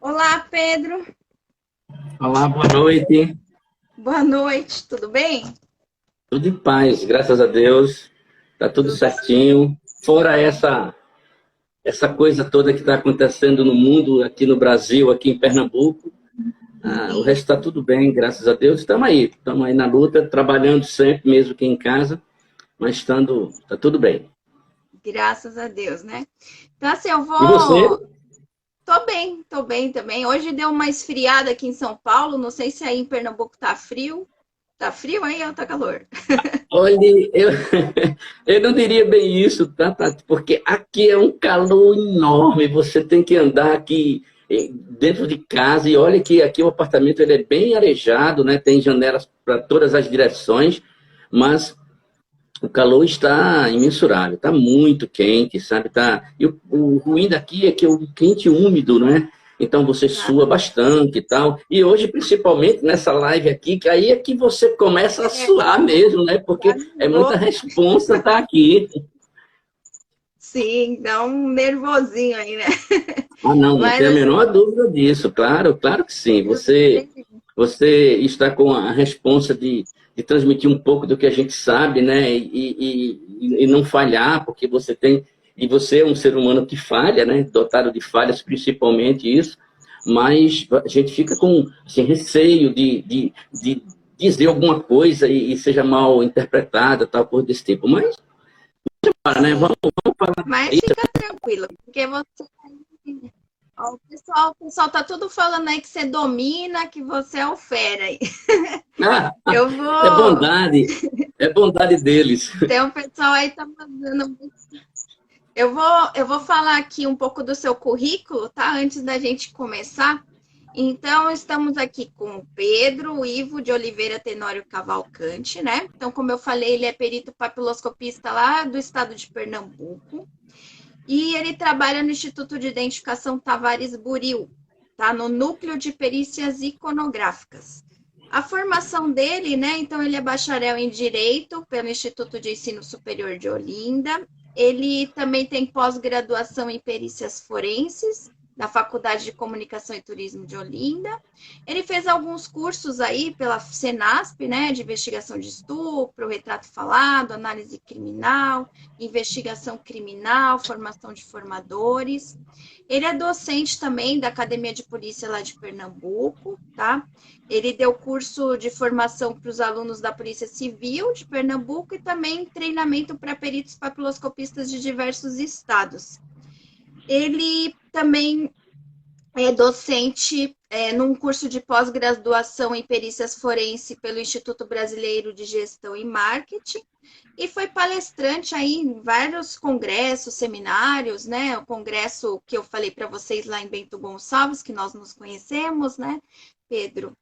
Olá, Pedro. Olá, boa noite. Boa noite, tudo bem? Tudo em paz, graças a Deus. Tá tudo Tudo certinho. Fora essa coisa toda que está acontecendo no mundo, aqui no Brasil, aqui em Pernambuco, o sim, resto está tudo bem, graças a Deus. Estamos aí na luta, trabalhando sempre, mesmo que em casa, mas tá tudo bem. graças a Deus, né? Então, assim, eu E você? vou. Tô bem também. Hoje deu uma esfriada aqui em São Paulo. Não sei se aí em Pernambuco tá frio. Tá frio aí ou tá calor? Olha, eu não diria bem isso, tá, Tati? Porque aqui é um calor enorme. Você tem que andar aqui dentro de casa e olha que aqui o apartamento ele é bem arejado, né? Tem janelas para todas as direções, mas o calor está imensurável, está muito quente, sabe? E o ruim daqui é que é o quente úmido, né? Então você sua Exatamente. bastante e tal. E hoje, principalmente nessa live aqui, que aí é que você começa a É, suar mesmo, né? Porque é muita avisou. responsa estar aqui. Sim, dá um nervosinho aí, né? Ah, não, não Mas tem a assim, menor dúvida disso, claro, claro que sim. eu sei. Você está com a responsa de transmitir um pouco do que a gente sabe, né? E não falhar, porque e você é um ser humano que falha, né? Dotado de falhas, principalmente isso, mas a gente fica com assim, receio de dizer alguma coisa e seja mal interpretada, tal coisa desse tipo. Mas, para, né? Sim. Vamos falar Mas isso. fica tranquilo, porque você. Ó, o pessoal tá tudo falando aí que você domina, que você é o fera aí. Ah, Eu é vou. bondade, bondade deles. Tem um pessoal aí que tá mandando. Eu vou falar aqui um pouco do seu currículo, tá? Antes da gente começar. Então, estamos aqui com o Pedro Ivo de Oliveira Tenório Cavalcante, né? Então, como eu falei, ele é perito papiloscopista lá do estado de Pernambuco. E ele trabalha no Instituto de Identificação Tavares Buril, tá? No Núcleo de Perícias Iconográficas. A formação dele, né? Então, ele é bacharel em Direito pelo Instituto de Ensino Superior de Olinda. Ele também tem pós-graduação em Perícias Forenses, da Faculdade de Comunicação e Turismo de Olinda. Ele fez alguns cursos aí pela Senasp, né? De investigação de estupro, retrato falado, análise criminal, investigação criminal, formação de formadores. Ele é docente também da Academia de Polícia lá de Pernambuco, tá? Ele deu curso de formação para os alunos da Polícia Civil de Pernambuco e também treinamento para peritos papiloscopistas de diversos estados. Ele também é docente num curso de pós-graduação em perícias forense pelo Instituto Brasileiro de Gestão e Marketing e foi palestrante aí em vários congressos, seminários, né? O congresso que eu falei para vocês lá em Bento Gonçalves, que nós nos conhecemos, né, Pedro?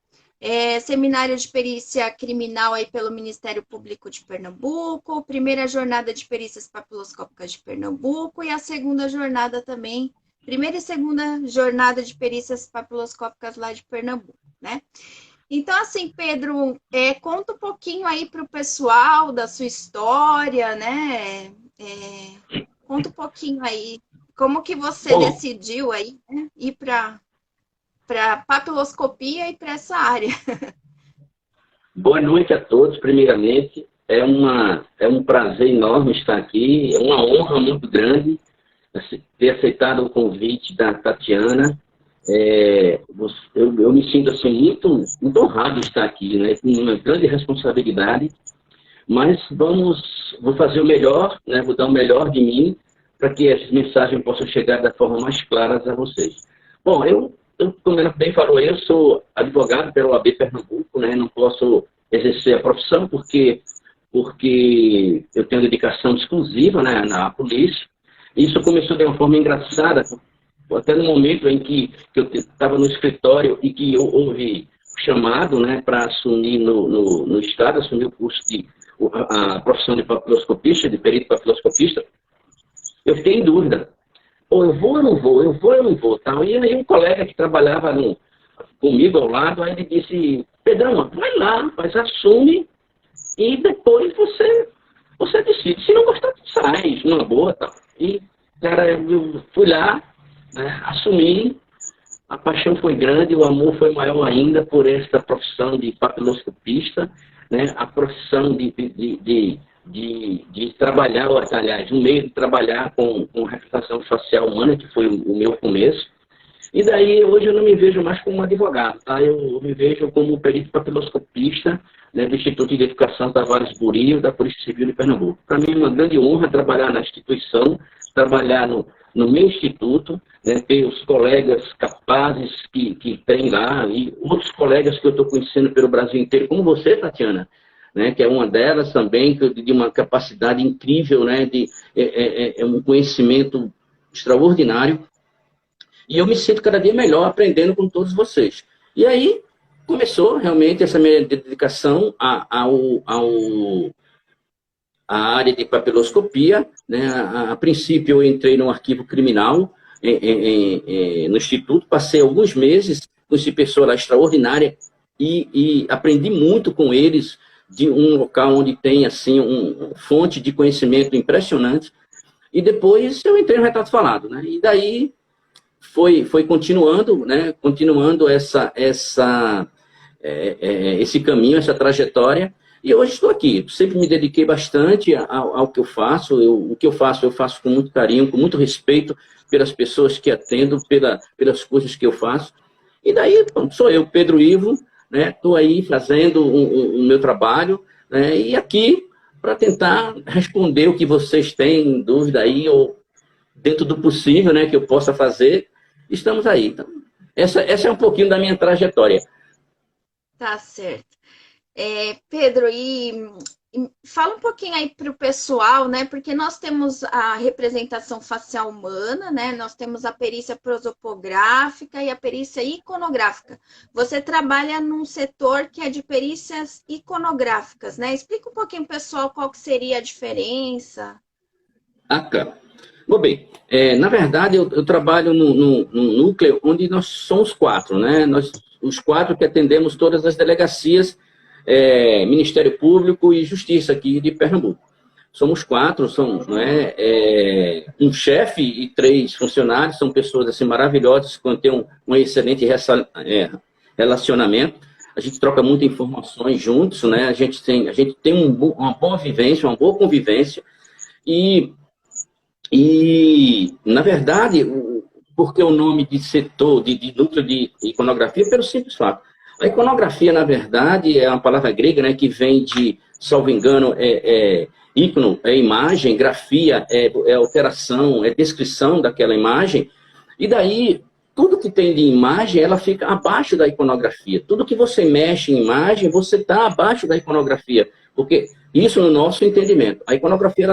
Seminário de perícia criminal aí pelo Ministério Público de Pernambuco, primeira jornada de perícias papiloscópicas de Pernambuco e a segunda jornada também, primeira e segunda jornada de perícias papiloscópicas lá de Pernambuco, né? Então, assim, Pedro, conta um pouquinho aí para o pessoal da sua história, né? Conta um pouquinho aí como que você Bom, decidiu aí, né, ir para papiloscopia e para essa área. boa noite a todos, primeiramente. É um prazer enorme estar aqui, é uma honra muito grande ter aceitado o convite da Tatiana. Eu me sinto assim, muito honrado de estar aqui, né, com uma grande responsabilidade, mas vou fazer o melhor, né, vou dar o melhor de mim para que essa mensagem possa chegar da forma mais clara a vocês. Bom, como ela bem falou, eu sou advogado pela OAB Pernambuco, né, não posso exercer a profissão porque eu tenho dedicação exclusiva, né, na polícia. Isso começou de uma forma engraçada, até no momento em que eu estava no escritório e que houve chamado, né, para assumir no Estado, assumir o curso a profissão de papiloscopista, de perito papiloscopista. Eu fiquei em dúvida. Ou eu vou ou não vou, eu vou ou não vou. Tal. E aí um colega que trabalhava comigo ao lado, aí ele disse, Pedrão, vai lá, mas assume e depois você decide. Se não gostar, tu sai, numa boa. Tal. E, cara, eu fui lá, né, assumi a paixão foi grande, o amor foi maior ainda por esta profissão de papiloscopista, né? A profissão de trabalhar, aliás, um meio de trabalhar com representação facial humana, que foi o meu começo. E daí, hoje eu não me vejo mais como advogado, tá? Eu me vejo como perito papiloscopista, né, do Instituto de Educação Tavares Burio, da Polícia Civil de Pernambuco. Para mim é uma grande honra trabalhar na instituição, trabalhar no meu instituto, né, ter os colegas capazes que tem lá, e outros colegas que eu estou conhecendo pelo Brasil inteiro, como você, Tatiana, né, que é uma delas também, de uma capacidade incrível, né, um conhecimento extraordinário. E eu me sinto cada dia melhor aprendendo com todos vocês. E aí começou realmente essa minha dedicação à área de papiloscopia, né? A princípio eu entrei no arquivo criminal no Instituto, passei alguns meses, conheci pessoa lá extraordinária e aprendi muito com eles, de um local onde tem assim uma fonte de conhecimento impressionante. E depois eu entrei no Retrato Falado, né? E daí foi continuando, né? Continuando esse caminho, essa trajetória. E hoje estou aqui. Sempre me dediquei bastante ao que eu faço. O que eu faço com muito carinho, com muito respeito pelas pessoas que atendo, pelas coisas que eu faço. E daí, sou eu, Pedro Ivo, né? Estou aí fazendo o meu trabalho, né? E aqui para tentar responder o que vocês têm dúvida aí, ou dentro do possível, né, que eu possa fazer, estamos aí. Então, essa é um pouquinho da minha trajetória. Tá certo. Pedro, fala um pouquinho aí para o pessoal, né? Porque nós temos a representação facial humana, né? Nós temos a perícia prosopográfica e a perícia iconográfica. Você trabalha num setor que é de perícias iconográficas, né? Explica um pouquinho, pessoal, qual que seria a diferença. Claro. Bom, bem, na verdade, eu trabalho num núcleo onde nós somos 4, né? Os 4 que atendemos todas as delegacias, Ministério Público e Justiça aqui de Pernambuco. Somos 4, somos, né, um chefe e 3 funcionários, são pessoas assim, maravilhosas, que têm um excelente relacionamento. A gente troca muitas informações juntos, né? A gente tem uma boa vivência, uma boa convivência. E, na verdade, porque o nome de setor, de núcleo de iconografia, pelo simples fato. A iconografia, na verdade, é uma palavra grega, né, que vem de, salvo engano, ícono, imagem, grafia, alteração, descrição daquela imagem. E daí, tudo que tem de imagem, ela fica abaixo da iconografia. Tudo que você mexe em imagem, você está abaixo da iconografia. Porque isso no nosso entendimento. A iconografia,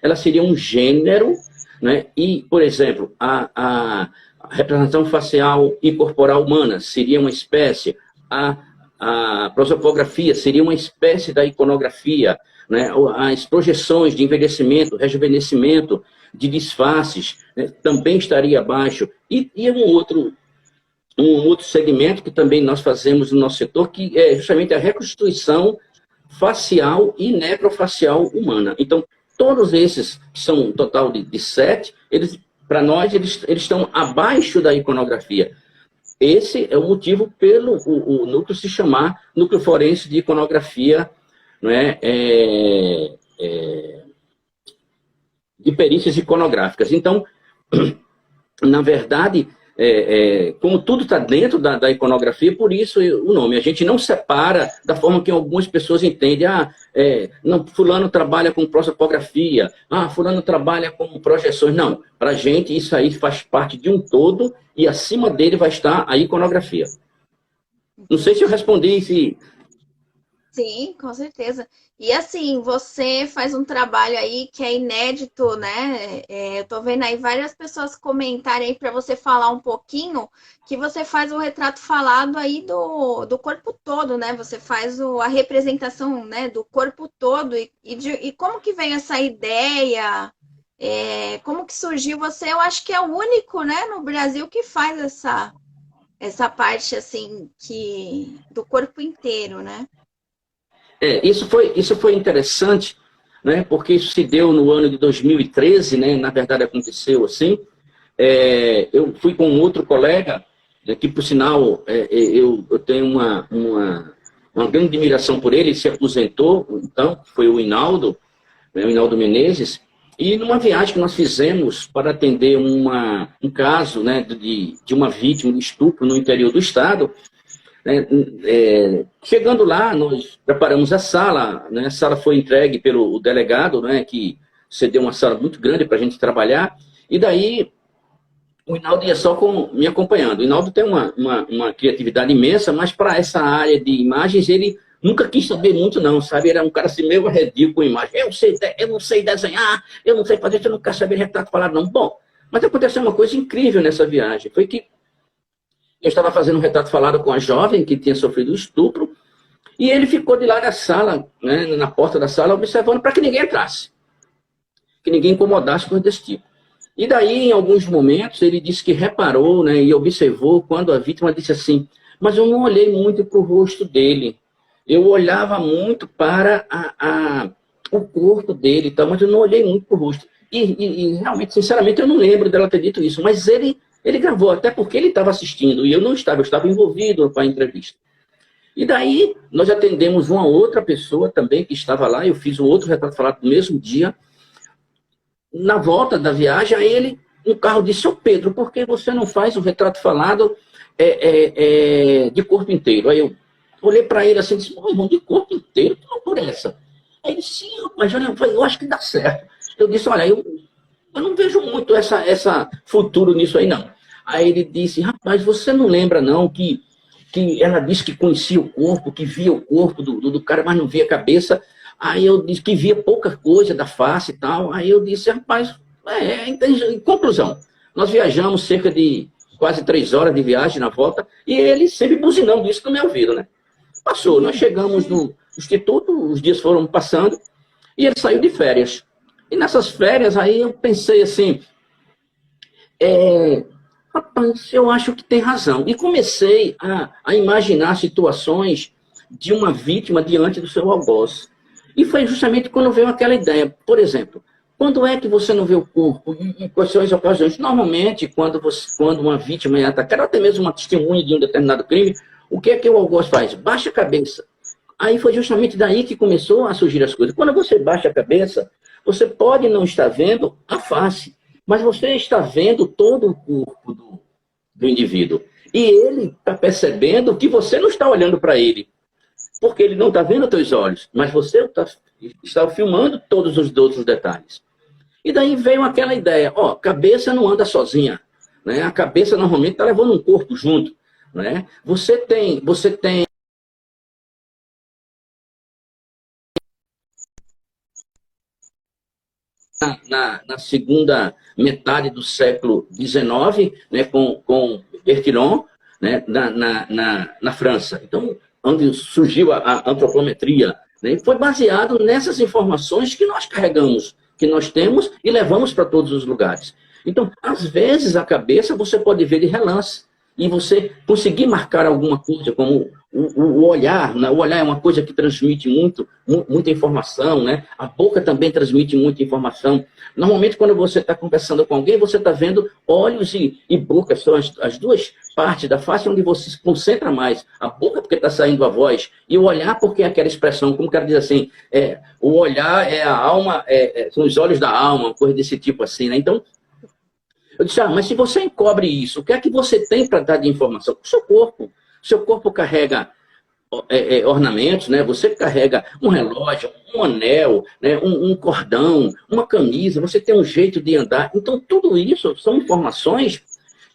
ela seria um gênero, né? E, por exemplo, a representação facial e corporal humana seria uma espécie, a prosopografia seria uma espécie da iconografia, né? As projeções de envelhecimento, rejuvenescimento, de disfarces, né? Também estaria abaixo. E um outro segmento que também nós fazemos no nosso setor, que é justamente a reconstituição facial e necrofacial humana. Então, todos esses, que são um total de 7, para nós, eles estão abaixo da iconografia. Esse é o motivo pelo o núcleo se chamar Núcleo Forense de Iconografia, não é? De perícias iconográficas. Então, na verdade, como tudo está dentro da iconografia, por isso o nome. A gente não separa da forma que algumas pessoas entendem. Não, fulano trabalha com prosopografia, fulano trabalha com projeções. Não, para a gente isso aí faz parte de um todo e acima dele vai estar a iconografia. Não sei se eu respondi, se... Sim, com certeza. E assim, você faz um trabalho aí que é inédito, né? Eu tô vendo aí várias pessoas comentarem aí para você falar um pouquinho que você faz o retrato falado aí do corpo todo, né? Você faz a representação, né, do corpo todo. E como que veio essa ideia? Como que surgiu você? Eu acho que é o único, né, no Brasil que faz essa parte assim do corpo inteiro, né? Isso foi interessante, né, porque isso se deu no ano de 2013, né, na verdade aconteceu assim. Eu fui com um outro colega, que por sinal eu tenho uma grande admiração por ele. Ele se aposentou, então, foi o Hinaldo, né, o Hinaldo Menezes, e numa viagem que nós fizemos para atender um caso, né, de uma vítima de estupro no interior do estado, né, chegando lá, nós preparamos a sala, né, a sala foi entregue pelo delegado, né, que cedeu uma sala muito grande para a gente trabalhar, e daí o Hinaldo ia só me acompanhando. O Hinaldo tem uma criatividade imensa, mas para essa área de imagens ele nunca quis saber muito não, sabe? Era um cara assim meio arredio com imagem. Eu não sei desenhar, eu não sei fazer isso, eu não quero saber retrato falado não. Bom, mas aconteceu uma coisa incrível nessa viagem, foi que eu estava fazendo um retrato falado com a jovem que tinha sofrido estupro, e ele ficou de lá da sala, né, na porta da sala, observando para que ninguém entrasse, que ninguém incomodasse coisas desse tipo. E daí, em alguns momentos, ele disse que reparou, né, e observou quando a vítima disse assim, mas eu não olhei muito para o rosto dele, eu olhava muito para o corpo dele, tá, mas eu não olhei muito para o rosto. E realmente, sinceramente, eu não lembro dela ter dito isso, mas ele gravou, até porque ele estava assistindo, e eu estava envolvido com a entrevista. E daí, nós atendemos uma outra pessoa também que estava lá, eu fiz um outro retrato falado no mesmo dia. Na volta da viagem, aí ele, no carro, disse, ô Pedro, por que você não faz o retrato falado de corpo inteiro? Aí eu olhei para ele assim e disse, ô irmão, de corpo inteiro? Que loucura é essa? Aí ele disse, sim, rapaz, eu acho que dá certo. Eu disse, olha, eu não vejo muito essa futuro nisso aí, não. Aí ele disse, rapaz, você não lembra não que ela disse que conhecia o corpo, que via o corpo do cara, mas não via a cabeça? Aí eu disse que via pouca coisa da face e tal. Aí eu disse, rapaz, em conclusão, nós viajamos cerca de quase 3 horas de viagem na volta, e ele sempre buzinando isso no meu ouvido, né? Passou, nós chegamos no instituto, os dias foram passando, e ele saiu de férias. E nessas férias, aí eu pensei assim, rapaz, eu acho que tem razão. E comecei a imaginar situações de uma vítima diante do seu algoz. E foi justamente quando veio aquela ideia. Por exemplo, quando é que você não vê o corpo? Em quais são as ocasiões? Normalmente, quando uma vítima é atacada, ou até mesmo uma testemunha de um determinado crime, o que é que o algoz faz? Baixa a cabeça. Aí foi justamente daí que começou a surgir as coisas. Quando você baixa a cabeça, você pode não estar vendo a face, mas você está vendo todo o corpo do indivíduo. E ele está percebendo que você não está olhando para ele. Porque ele não está vendo os teus olhos, mas você está filmando todos os outros detalhes. E daí veio aquela ideia, cabeça não anda sozinha, né? A cabeça normalmente está levando um corpo junto, né? Você tem na segunda metade do século XIX, né, com Bertillon, né, na França. Então, onde surgiu a antropometria, né, foi baseado nessas informações que nós carregamos, que nós temos e levamos para todos os lugares. Então, às vezes, a cabeça você pode ver de relance e você conseguir marcar alguma coisa, como o olhar, né? O olhar é uma coisa que transmite muita informação, né? A boca também transmite muita informação. Normalmente, quando você está conversando com alguém, você está vendo olhos e boca, são as duas partes da face onde você se concentra mais. A boca porque está saindo a voz, e o olhar porque é aquela expressão, como o cara diz assim, o olhar é a alma, são os olhos da alma, uma coisa desse tipo assim, né? Então, eu disse, mas se você encobre isso, o que é que você tem para dar de informação? O seu corpo. Seu corpo carrega ornamentos, né? Você carrega um relógio, um anel, né? um cordão, uma camisa, você tem um jeito de andar. Então, tudo isso são informações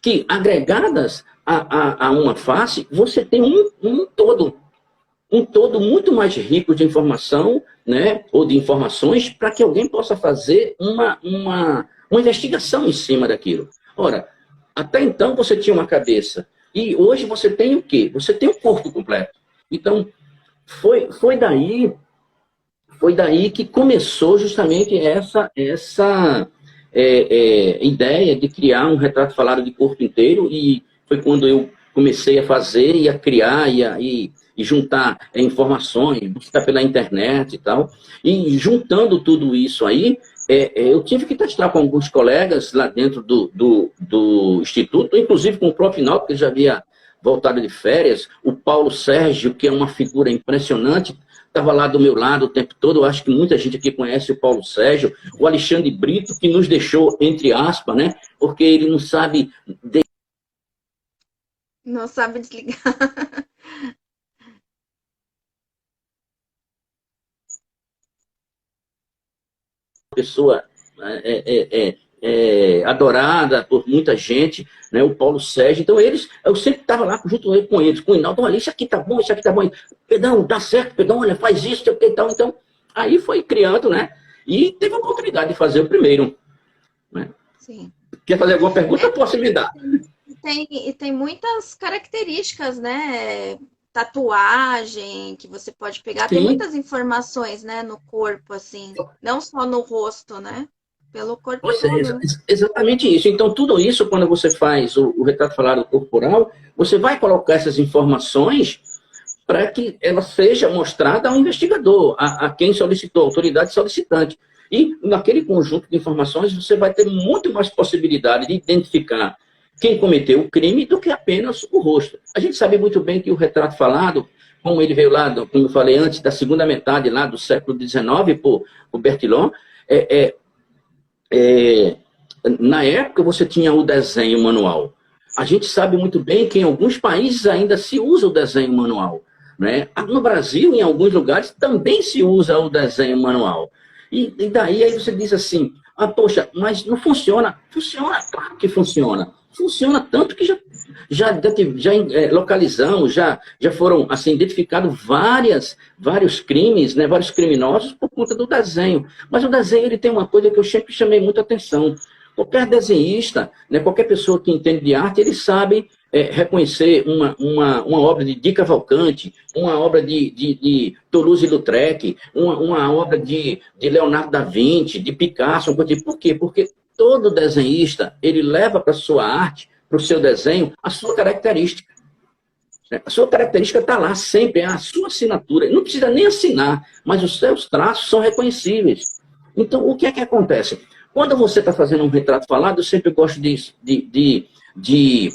que, agregadas a uma face, você tem um todo muito mais rico de informação, né? Ou de informações, para que alguém possa fazer uma investigação em cima daquilo. Ora, até então você tinha uma cabeça, e hoje você tem o quê? Você tem o corpo completo. Então, foi daí que começou justamente essa ideia de criar um retrato falado de corpo inteiro, e foi quando eu comecei a fazer e a criar e juntar informações, buscar pela internet e tal. E juntando tudo isso aí, eu tive que testar com alguns colegas lá dentro do Instituto, inclusive com o próprio Final, porque ele já havia voltado de férias. O Paulo Sérgio, que é uma figura impressionante, estava lá do meu lado o tempo todo. Eu acho que muita gente aqui conhece o Paulo Sérgio. O Alexandre Brito, que nos deixou, entre aspas, né? Porque ele não sabe... Não sabe desligar. Pessoa adorada por muita gente, né? O Paulo Sérgio. Então, eu sempre estava lá junto com eles, com o Hinaldo. Olha, isso aqui tá bom, isso aqui tá bom. Pedrão, dá certo, Pedrão, olha, faz isso, sei o que e tal. Então, aí foi criando, né? E teve a oportunidade de fazer o primeiro. Né? Sim. Quer fazer alguma pergunta? Eu posso me dar. Tem muitas características, né? Tatuagem que você pode pegar. Sim. Tem muitas informações, né, no corpo, assim. Não só no rosto, né? Pelo corpo todo. Exatamente isso. Então, tudo isso, quando você faz o retrato falado corporal, você vai colocar essas informações para que ela seja mostrada ao investigador, a quem solicitou, a autoridade solicitante. E naquele conjunto de informações, você vai ter muito mais possibilidade de identificar quem cometeu o crime do que apenas o rosto. A gente sabe muito bem que o retrato falado, como ele veio lá, como eu falei antes, da segunda metade lá do século XIX, por Bertillon, na época você tinha o desenho manual. A gente sabe muito bem que em alguns países ainda se usa o desenho manual. Né? No Brasil, em alguns lugares, também se usa o desenho manual. E daí aí você diz assim, poxa, mas não funciona. Funciona, claro que funciona. Funciona tanto que já localizamos, já foram assim, identificados vários crimes, né, vários criminosos por conta do desenho. Mas o desenho ele tem uma coisa que eu sempre chamei muita atenção. Qualquer desenhista, né, qualquer pessoa que entende de arte, ele sabe reconhecer uma obra de Di Cavalcanti, uma obra de Toulouse-Lautrec, uma obra de Leonardo da Vinci, de Picasso. Por quê? Porque todo desenhista, ele leva para a sua arte, para o seu desenho, a sua característica. A sua característica está lá sempre, é a sua assinatura. Não precisa nem assinar, mas os seus traços são reconhecíveis. Então, o que é que acontece? Quando você está fazendo um retrato falado, eu sempre gosto de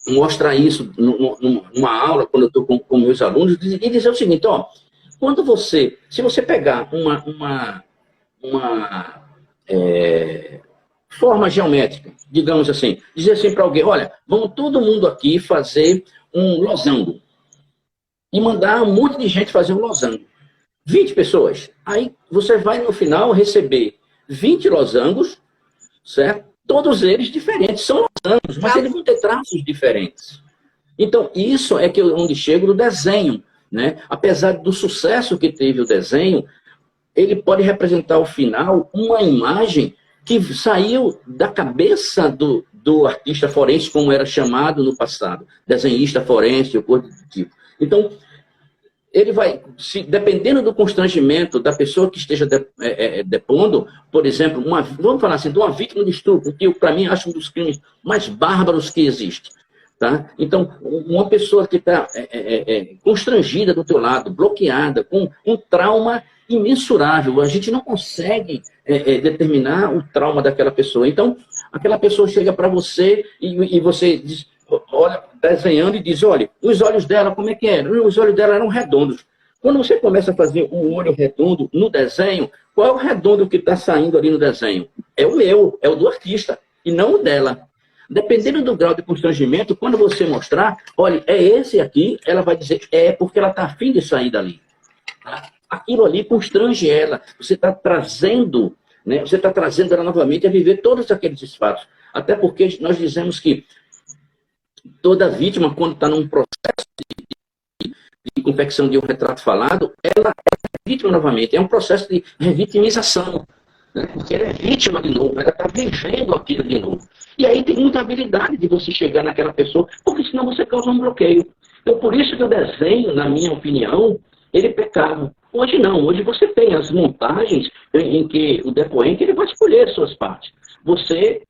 mostrar isso numa aula, quando eu estou com meus alunos, e dizer o seguinte, ó, se você pegar uma forma geométrica, digamos assim, dizer assim para alguém, olha, vamos todo mundo aqui fazer um losango, e mandar um monte de gente fazer um losango. 20 pessoas. Aí você vai, no final, receber 20 losangos, certo? Todos eles diferentes, são losangos, mas eles vão ter traços diferentes. Então, isso é onde chega o desenho, né? Apesar do sucesso que teve o desenho, ele pode representar, ao final, uma imagem que saiu da cabeça do artista forense, como era chamado no passado, desenhista forense, ou coisa do tipo. Então, ele vai, dependendo do constrangimento da pessoa que esteja depondo, por exemplo, vamos falar assim, de uma vítima de estupro, que eu, para mim, acho um dos crimes mais bárbaros que existe. Tá? Então, uma pessoa que está constrangida do teu lado, bloqueada, com um trauma imensurável, a gente não consegue determinar o trauma daquela pessoa. Então, aquela pessoa chega para você e você diz, olha, desenhando e diz, olha, os olhos dela, como é que eram? Os olhos dela eram redondos. Quando você começa a fazer um olho redondo no desenho, qual é o redondo que está saindo ali no desenho? É o meu, é o do artista, e não o dela. Dependendo do grau de constrangimento, quando você mostrar, olha, é esse aqui, ela vai dizer, porque ela está afim de sair dali. Tá? Aquilo ali constrange ela. Você está trazendo, né? Você está trazendo ela novamente a viver todos aqueles fatos. Até porque nós dizemos que toda vítima, quando está num processo de confecção de um retrato falado, ela é vítima novamente. É um processo de revitimização. Né? Porque ela é vítima de novo, ela está vivendo aquilo de novo. E aí tem muita habilidade de você chegar naquela pessoa, porque senão você causa um bloqueio. Então, por isso que o desenho, na minha opinião, ele pecava. Hoje não, hoje você tem as montagens em que o depoente ele vai escolher as suas partes. Você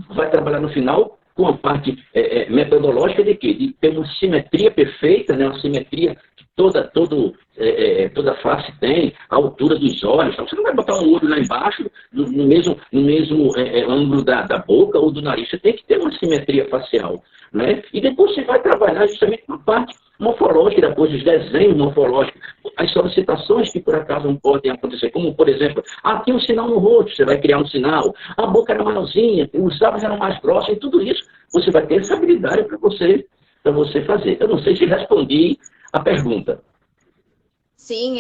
vai trabalhar no final com a parte metodológica de quê? De ter uma simetria perfeita, né? Uma simetria que toda face tem, a altura dos olhos. Então, você não vai botar um olho lá embaixo, no mesmo ângulo da boca ou do nariz. Você tem que ter uma simetria facial, né? E depois você vai trabalhar justamente com a parte morfológica, depois dos desenhos morfológicos, as solicitações que por acaso não podem acontecer, como por exemplo, tinha um sinal no rosto, você vai criar um sinal, a boca era maiorzinha, os lábios eram mais grossos, e tudo isso você vai ter essa habilidade para você fazer. Eu não sei se respondi a pergunta. Sim,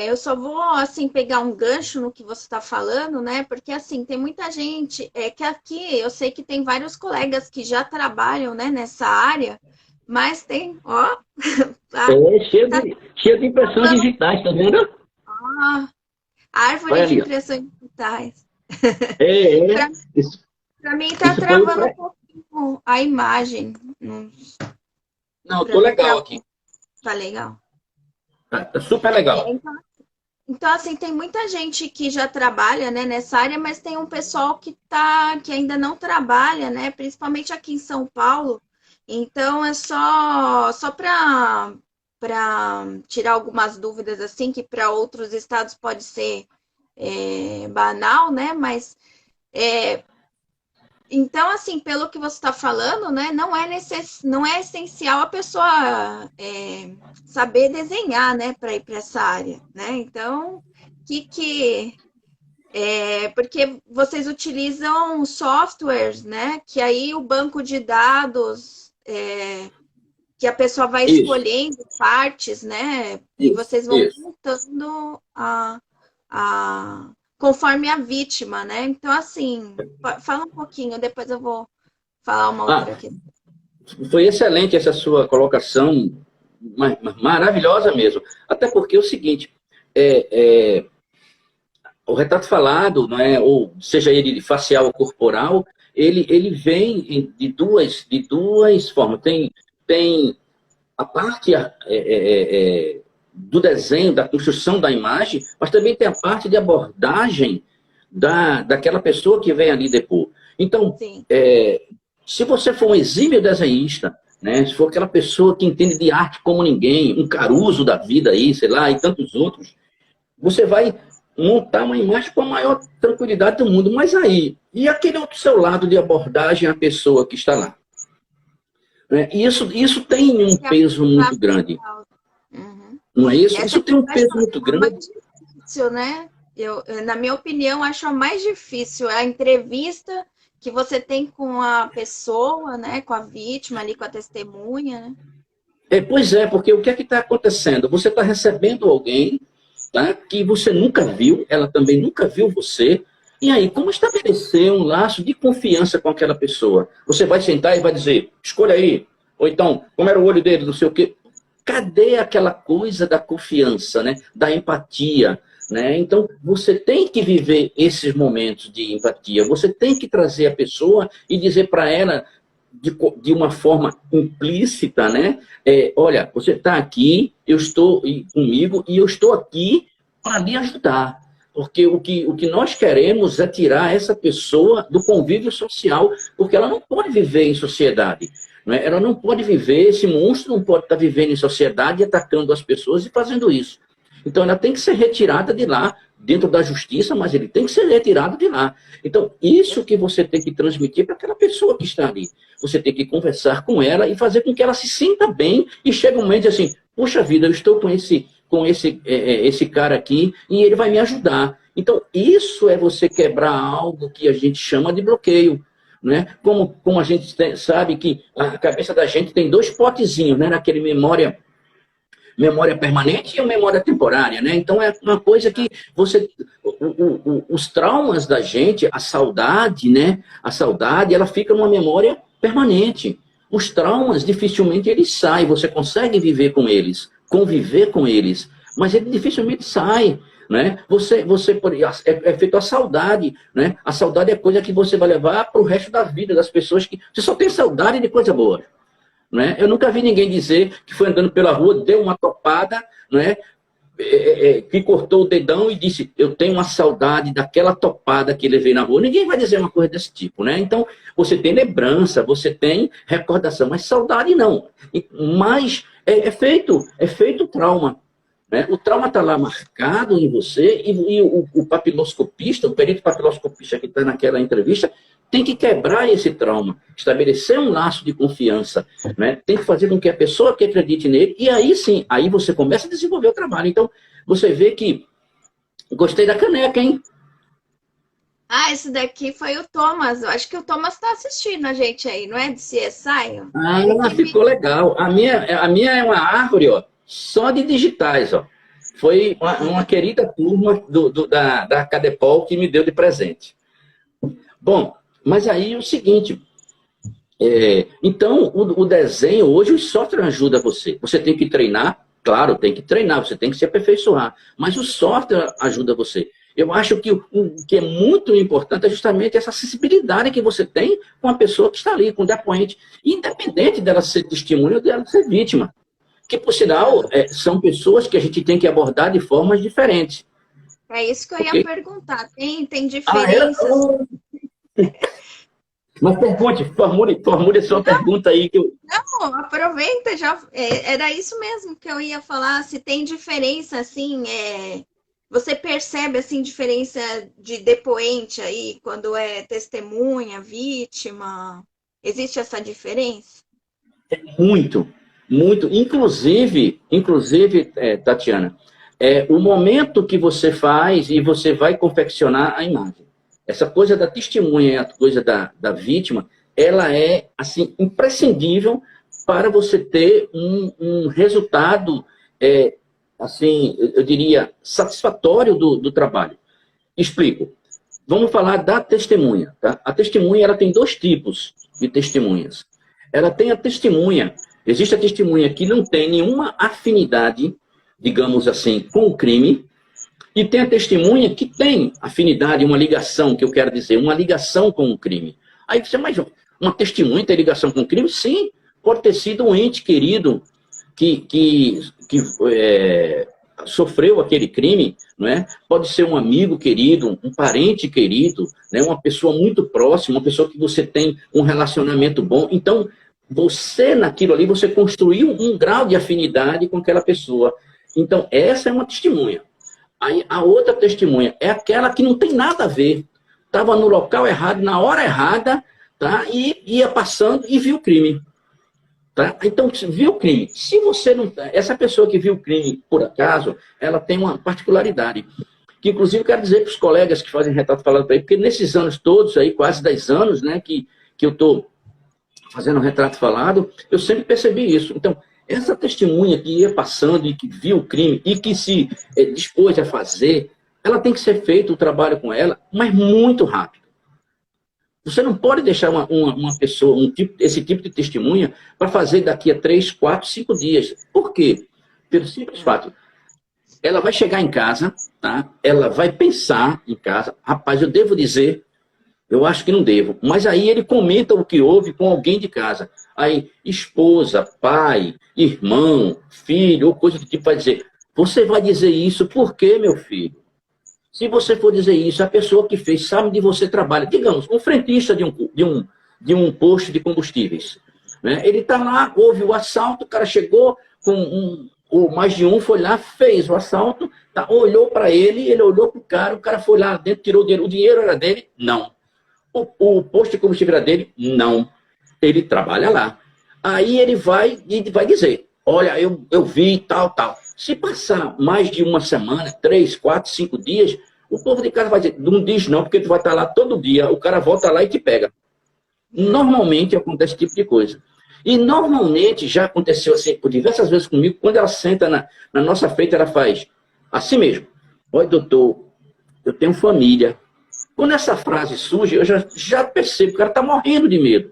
eu só vou assim pegar um gancho no que você está falando, né? Porque assim tem muita gente que aqui eu sei que tem vários colegas que já trabalham, né, nessa área, mas tem, ó, cheio de impressões digitais, tá vendo? Árvore de impressões digitais. Para mim tá travando um pouquinho a imagem. Não, tô legal aqui. Tá legal. Tá super legal. Então, assim, tem muita gente que já trabalha, né, nessa área, mas tem um pessoal que ainda não trabalha, né, principalmente aqui em São Paulo. Então, é só para tirar algumas dúvidas, assim, que para outros estados pode ser banal, né, mas... Então, assim, pelo que você está falando, né, não é essencial a pessoa saber desenhar, né, para ir para essa área, né? Então, porque vocês utilizam softwares, né, que aí o banco de dados que a pessoa vai escolhendo partes, né, e vocês vão montando conforme a vítima, né? Então, assim, fala um pouquinho, depois eu vou falar uma outra aqui. Foi excelente essa sua colocação, maravilhosa mesmo. Até porque é o seguinte, o retrato falado, não é, ou seja ele facial ou corporal, ele vem de duas formas. Tem a parte do desenho, da construção da imagem, mas também tem a parte de abordagem daquela pessoa que vem ali depor. Então, se você for um exímio desenhista, né, se for aquela pessoa que entende de arte como ninguém, um Caruso da vida aí, sei lá, e tantos outros, você vai montar uma imagem com a maior tranquilidade do mundo. Mas aí, e aquele outro seu lado de abordagem à pessoa que está lá? Né? Isso tem um peso muito grande. Não é isso? Isso tem um peso muito grande. Mais difícil, né? Na minha opinião, acho a mais difícil a entrevista que você tem com a pessoa, né? Com a vítima ali, com a testemunha, né? Pois é, porque o que é que está acontecendo? Você está recebendo alguém, tá, que você nunca viu, ela também nunca viu você, e aí, como estabelecer um laço de confiança com aquela pessoa? Você vai sentar e vai dizer, escolha aí, ou então, como era o olho dele, não sei o quê. Cadê aquela coisa da confiança, né? Da empatia, né? Então, você tem que viver esses momentos de empatia. Você tem que trazer a pessoa e dizer para ela, de uma forma implícita, né? Olha, você está aqui, eu estou comigo e eu estou aqui para lhe ajudar. Porque o que nós queremos é tirar essa pessoa do convívio social, porque ela não pode viver em sociedade. Ela não pode viver, esse monstro não pode estar vivendo em sociedade, atacando as pessoas e fazendo isso. Então, ela tem que ser retirada de lá, dentro da justiça, mas ele tem que ser retirado de lá. Então, isso que você tem que transmitir para aquela pessoa que está ali. Você tem que conversar com ela e fazer com que ela se sinta bem e chegue um momento assim, puxa vida, eu estou com esse cara aqui e ele vai me ajudar. Então, isso é você quebrar algo que a gente chama de bloqueio. Né? Como a gente sabe que a cabeça da gente tem dois potezinhos, né? Naquele memória permanente e a memória temporária, né? Então é uma coisa que os traumas da gente, a saudade, né? A saudade, ela fica numa memória permanente. Os traumas dificilmente eles saem, você consegue viver com eles, conviver com eles, mas ele dificilmente sai. Né? É feito a saudade, né? A saudade é coisa que você vai levar para o resto da vida das pessoas que você só tem saudade de coisa boa, né? Eu nunca vi ninguém dizer que foi andando pela rua, deu uma topada, né? que cortou o dedão e disse, eu tenho uma saudade daquela topada que levei na rua. Ninguém vai dizer uma coisa desse tipo, né? Então, você tem lembrança, você tem recordação, mas saudade não. Mas é feito trauma. Né? O trauma está lá marcado em você e o papiloscopista, o perito papiloscopista que está naquela entrevista, tem que quebrar esse trauma, estabelecer um laço de confiança, né? Tem que fazer com que a pessoa que acredite nele, e aí sim, aí você começa a desenvolver o trabalho. Então, você vê que... Gostei da caneca, hein? Ah, esse daqui foi o Thomas. Eu acho que o Thomas está assistindo a gente aí, não é? De CSI? Ah, ficou legal. A minha é uma árvore, ó, só de digitais, ó. Foi uma querida turma da Cadepol que me deu de presente. Bom, mas aí é o seguinte, então o desenho, hoje o software ajuda você. Você tem que treinar, claro, tem que treinar, você tem que se aperfeiçoar, mas o software ajuda você. Eu acho que o que é muito importante é justamente essa sensibilidade que você tem com a pessoa que está ali, com o depoente, independente dela ser testemunha ou dela ser vítima. Que, por sinal, são pessoas que a gente tem que abordar de formas diferentes. É isso que eu ia perguntar. Tem diferenças? Mas pergunte, formule a sua pergunta aí. Não, aproveita, já era isso mesmo que eu ia falar, se tem diferença, assim, você percebe, assim, diferença de depoente aí, quando é testemunha, vítima, existe essa diferença? Muito, muito, inclusive, Tatiana, o momento que você faz e você vai confeccionar a imagem. Essa coisa da testemunha e a coisa da vítima, ela é, assim, imprescindível para você ter um resultado, assim, eu diria, satisfatório do trabalho. Explico. Vamos falar da testemunha. Tá? A testemunha, ela tem dois tipos de testemunhas. Ela tem a testemunha, existe a testemunha que não tem nenhuma afinidade, digamos assim, com o crime, e tem a testemunha que tem afinidade, uma ligação, que eu quero dizer, uma ligação com o crime. Aí você, mas uma testemunha tem ligação com o crime? Sim, pode ter sido um ente querido que sofreu aquele crime, não é? Pode ser um amigo querido, um parente querido, né? Uma pessoa muito próxima, uma pessoa que você tem um relacionamento bom. Então, você naquilo ali, você construiu um grau de afinidade com aquela pessoa. Então, essa é uma testemunha. Aí, a outra testemunha é aquela que não tem nada a ver. Estava no local errado, na hora errada, tá? E ia passando e viu o crime. Tá? Então, viu o crime. Se você não... Essa pessoa que viu o crime, por acaso, ela tem uma particularidade. Que, inclusive, eu quero dizer para os colegas que fazem retrato falado para ele, porque nesses anos todos, aí, quase 10 anos, né, que eu estou fazendo retrato falado, eu sempre percebi isso. Então, essa testemunha que ia passando e que viu o crime e que se dispôs a fazer, ela tem que ser feito o trabalho com ela, mas muito rápido. Você não pode deixar uma pessoa, esse tipo de testemunha, para fazer daqui a 3, 4, 5 dias. Por quê? Pelo simples fato. Ela vai chegar em casa, tá? Ela vai pensar em casa, rapaz, eu devo dizer, eu acho que não devo. Mas aí ele comenta o que houve com alguém de casa. Aí, esposa, pai, irmão, filho, ou coisa do tipo, vai dizer, você vai dizer isso por quê, meu filho? Se você for dizer isso, a pessoa que fez sabe onde você trabalha. Digamos, um frentista de um posto de combustíveis. Né? Ele está lá, houve o assalto, o cara chegou com ou mais de um, foi lá, fez o assalto, tá, olhou para ele olhou para o cara foi lá dentro, tirou o dinheiro era dele? Não. O posto de combustível era dele? Não. Ele trabalha lá. Aí ele vai dizer, olha, eu vi tal. Se passar mais de uma semana, 3, 4, 5 dias, o povo de casa vai dizer, não diz não, porque tu vai estar lá todo dia, o cara volta lá e te pega. Normalmente acontece esse tipo de coisa. E normalmente já aconteceu assim, por diversas vezes comigo, quando ela senta na nossa frente, ela faz assim mesmo. Olha, doutor, eu tenho família. Quando essa frase surge, eu já percebo que o cara está morrendo de medo.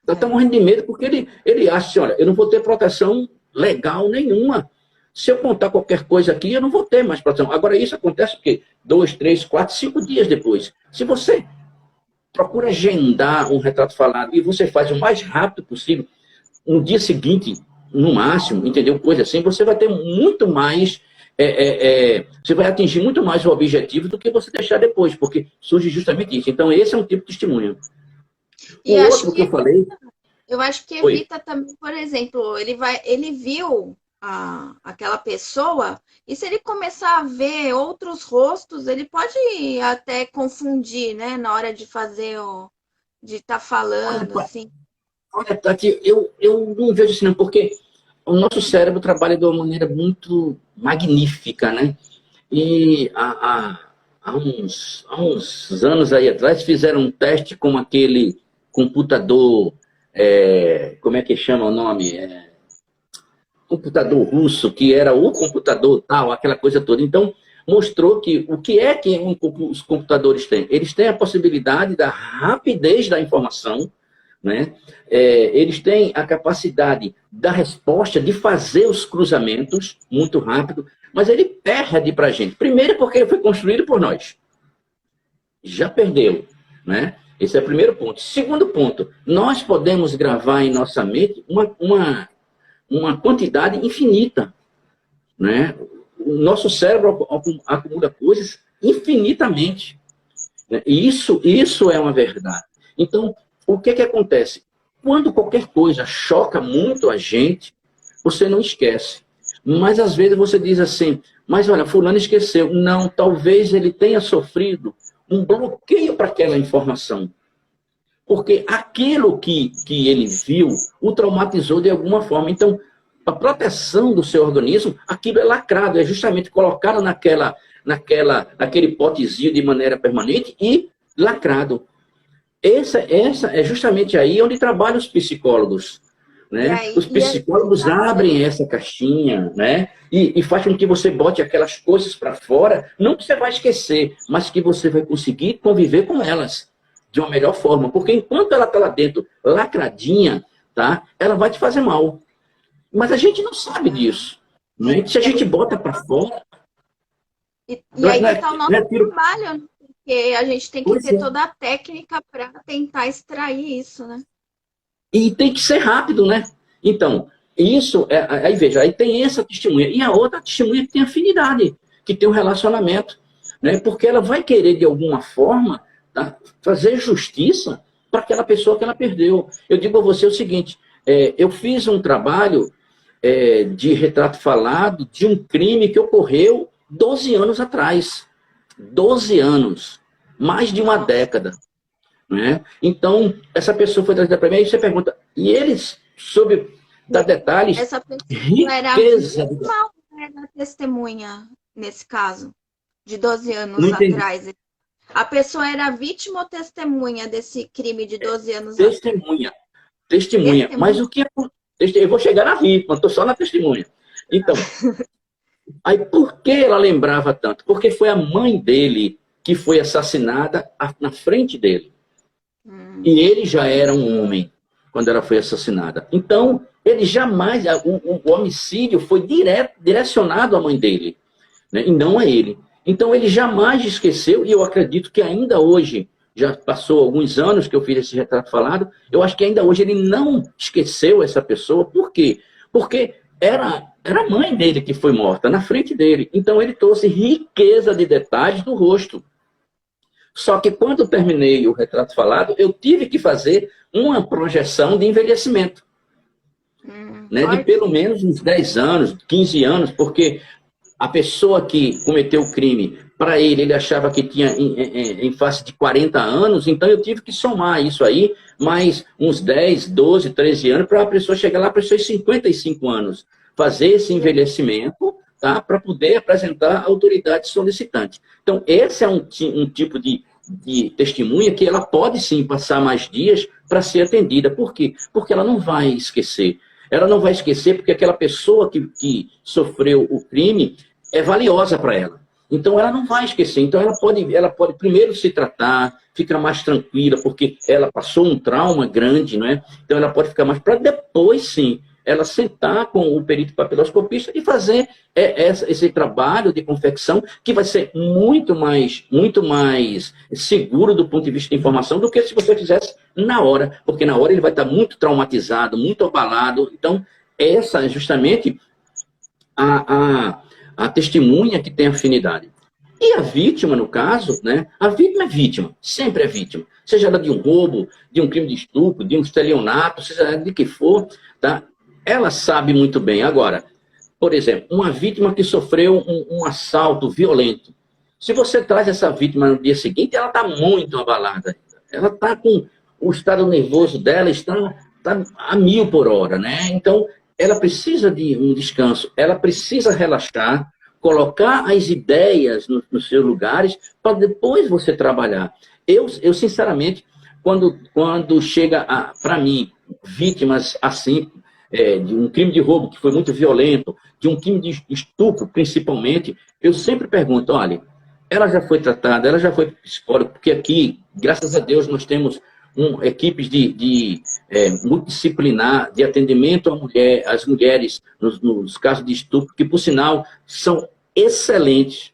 Ela está morrendo de medo porque ele acha assim, olha, eu não vou ter proteção legal nenhuma. Se eu contar qualquer coisa aqui, eu não vou ter mais proteção. Agora, isso acontece o quê? 2, 3, 4, 5 dias depois. Se você procura agendar um retrato falado e você faz o mais rápido possível, no dia seguinte, no máximo, entendeu? Coisa assim, você vai ter muito mais você vai atingir muito mais o objetivo do que você deixar depois, porque surge justamente isso. Então, esse é um tipo de testemunho. O E outro que eu falei... Eu acho que Oi. evita também, por exemplo, ele viu aquela pessoa, e se ele começar a ver outros rostos, ele pode até confundir, né, na hora de fazer de estar falando, assim. Olha, Tati, eu não vejo assim, não, porque o nosso cérebro trabalha de uma maneira muito magnífica, né? E há uns anos aí atrás fizeram um teste com aquele computador, como é que chama o nome? Computador russo, que era o computador tal, aquela coisa toda. Então, mostrou que o que é que os computadores têm? Eles têm a possibilidade da rapidez da informação, né? Eles têm a capacidade da resposta, de fazer os cruzamentos muito rápido, mas ele perde para a gente. Primeiro porque ele foi construído por nós. Já perdeu, né? Esse é o primeiro ponto. Segundo ponto, nós podemos gravar em nossa mente uma quantidade infinita, né? O nosso cérebro acumula coisas infinitamente, né? E isso é uma verdade. Então, o que acontece? Quando qualquer coisa choca muito a gente, você não esquece. Mas às vezes você diz assim, mas olha, fulano esqueceu. Não, talvez ele tenha sofrido um bloqueio para aquela informação. Porque aquilo que ele viu o traumatizou de alguma forma. Então, a proteção do seu organismo, aquilo é lacrado, é justamente colocado naquele potezinho de maneira permanente e lacrado. Essa é justamente aí onde trabalham os psicólogos. Né? Os psicólogos abrem essa caixinha, né? E faz com que você bote aquelas coisas para fora, não que você vai esquecer, mas que você vai conseguir conviver com elas de uma melhor forma. Porque enquanto ela está lá dentro, lacradinha, tá? Ela vai te fazer mal. Mas a gente não sabe disso. Né? Se a gente bota para fora... E aí que está o nosso trabalho, porque a gente tem que ter toda a técnica para tentar extrair isso, né? E tem que ser rápido, né? Então, isso, aí veja, aí tem essa testemunha. E a outra testemunha que tem afinidade, que tem um relacionamento, né? Porque ela vai querer, de alguma forma, tá, fazer justiça para aquela pessoa que ela perdeu. Eu digo a você o seguinte, eu fiz um trabalho de retrato falado de um crime que ocorreu 12 anos atrás. 12 anos. Mais de uma década. Né? Então, essa pessoa foi trazida para mim, aí você pergunta, e eles, sobre dar detalhes, essa pessoa riqueza... era testemunha, nesse caso, de 12 anos atrás. A pessoa era vítima ou testemunha desse crime de 12 anos atrás? Testemunha. Mas o que é... Eu vou chegar na vítima, estou só na testemunha. Então, aí por que ela lembrava tanto? Porque foi a mãe dele que foi assassinada na frente dele. E ele já era um homem quando ela foi assassinada. Então, ele jamais... O homicídio foi direcionado à mãe dele, né? E não a ele. Então, ele jamais esqueceu, e eu acredito que ainda hoje, já passou alguns anos que eu fiz esse retrato falado, eu acho que ainda hoje ele não esqueceu essa pessoa. Por quê? Porque era a mãe dele que foi morta, na frente dele. Então, ele trouxe riqueza de detalhes do rosto. Só que quando eu terminei o retrato falado, eu tive que fazer uma projeção de envelhecimento. Né, de pelo menos uns 10 anos, 15 anos, porque a pessoa que cometeu o crime, para ele achava que tinha em face de 40 anos, então eu tive que somar isso aí, mais uns 10, 12, 13 anos, para a pessoa chegar lá para os seus 55 anos. Fazer esse envelhecimento, tá, para poder apresentar a autoridade solicitante. Então, esse é um tipo de testemunha que ela pode sim passar mais dias para ser atendida. Por quê? Porque ela não vai esquecer. Ela não vai esquecer porque aquela pessoa que sofreu o crime é valiosa para ela. Então, ela não vai esquecer. Então, ela pode primeiro se tratar, ficar mais tranquila, porque ela passou um trauma grande, não é? Então, ela pode ficar mais... Para depois, sim, ela sentar com o perito papiloscopista e fazer esse trabalho de confecção, que vai ser muito mais seguro do ponto de vista de informação do que se você fizesse na hora, porque na hora ele vai estar muito traumatizado, muito abalado. Então, essa é justamente a testemunha que tem afinidade. E a vítima, no caso, né? A vítima é vítima, sempre é vítima. Seja ela de um roubo, de um crime de estupro, de um estelionato, seja ela de que for, tá? Ela sabe muito bem. Agora, por exemplo, uma vítima que sofreu um assalto violento. Se você traz essa vítima no dia seguinte, ela está muito abalada. Ela está com o estado nervoso dela, está a 1000 por hora, né? Então, ela precisa de um descanso, ela precisa relaxar, colocar as ideias nos seus lugares para depois você trabalhar. Eu sinceramente, quando chega para mim vítimas assim, de um crime de roubo que foi muito violento, de um crime de estupro principalmente, eu sempre pergunto, olha, ela já foi tratada, ela já foi psicóloga, porque aqui, graças a Deus, nós temos equipes multidisciplinar de atendimento às mulheres nos casos de estupro, que, por sinal, são excelente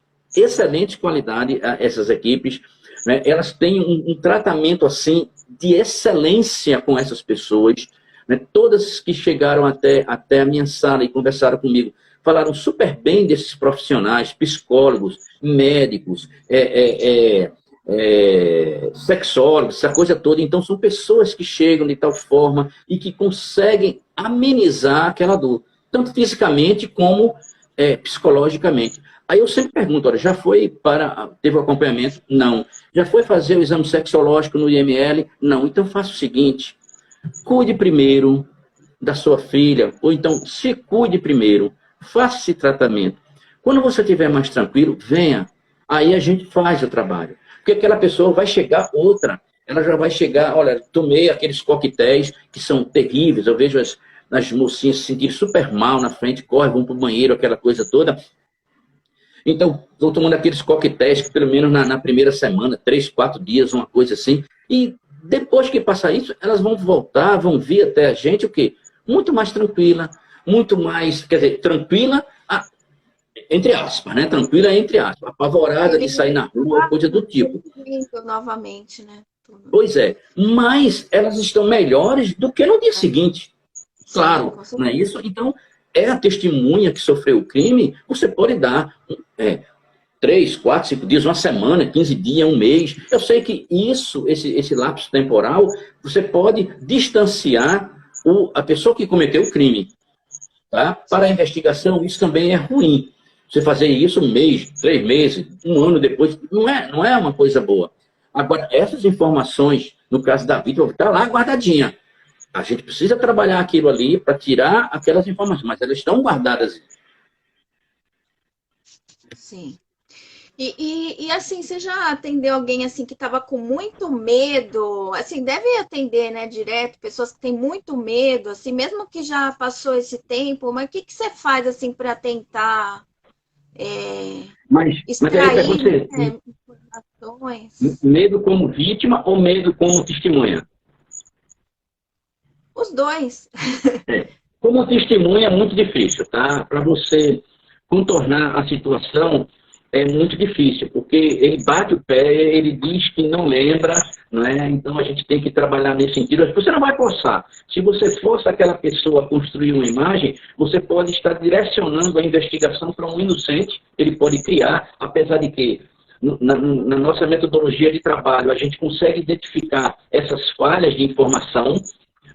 qualidade essas equipes, né? Elas têm um tratamento assim de excelência com essas pessoas, né? Todas que chegaram até a minha sala e conversaram comigo, falaram super bem desses profissionais, psicólogos, médicos, sexólogos, essa coisa toda. Então, são pessoas que chegam de tal forma e que conseguem amenizar aquela dor, tanto fisicamente como psicologicamente. Aí eu sempre pergunto, olha, teve o acompanhamento? Não. Já foi fazer o exame sexológico no IML? Não. Então faça o seguinte, cuide primeiro da sua filha, ou então se cuide primeiro, faça esse tratamento. Quando você estiver mais tranquilo, venha. Aí a gente faz o trabalho. Porque aquela pessoa vai chegar outra, ela já vai chegar, olha, tomei aqueles coquetéis que são terríveis, eu vejo as mocinhas se sentirem super mal na frente, correm, vão para o banheiro, aquela coisa toda. Então, estou tomando aqueles coquetéis que pelo menos na primeira semana, 3, 4 dias, uma coisa assim, e depois que passar isso, elas vão voltar, vão vir até a gente, o quê? Muito mais tranquila, muito mais, quer dizer, tranquila, entre aspas, né? Tranquila, entre aspas, apavorada de sair na rua, coisa do tipo. Novamente, né? Pois é, mas elas estão melhores do que no dia seguinte. Claro, não é isso? Então, a testemunha que sofreu o crime, você pode dar 3, 4, 5 dias, uma semana, 15 dias, um mês. Eu sei que esse lapso temporal, você pode distanciar a pessoa que cometeu o crime. Tá? Para a investigação, isso também é ruim. Você fazer isso 1 mês, 3 meses, 1 ano depois, não é uma coisa boa. Agora, essas informações, no caso da vítima, está lá guardadinha. A gente precisa trabalhar aquilo ali para tirar aquelas informações, mas elas estão guardadas. Sim. E assim, você já atendeu alguém assim que estava com muito medo? Assim, deve atender, né, direto, pessoas que têm muito medo, assim, mesmo que já passou esse tempo, mas o que você faz assim para tentar extrair informações? Medo como vítima ou medo como testemunha? Os dois. Como testemunha é muito difícil, tá? Para você contornar a situação é muito difícil, porque ele bate o pé, ele diz que não lembra, não é? Então a gente tem que trabalhar nesse sentido. Você não vai forçar. Se você força aquela pessoa a construir uma imagem, você pode estar direcionando a investigação para um inocente, ele pode criar, apesar de que na nossa metodologia de trabalho a gente consegue identificar essas falhas de informação.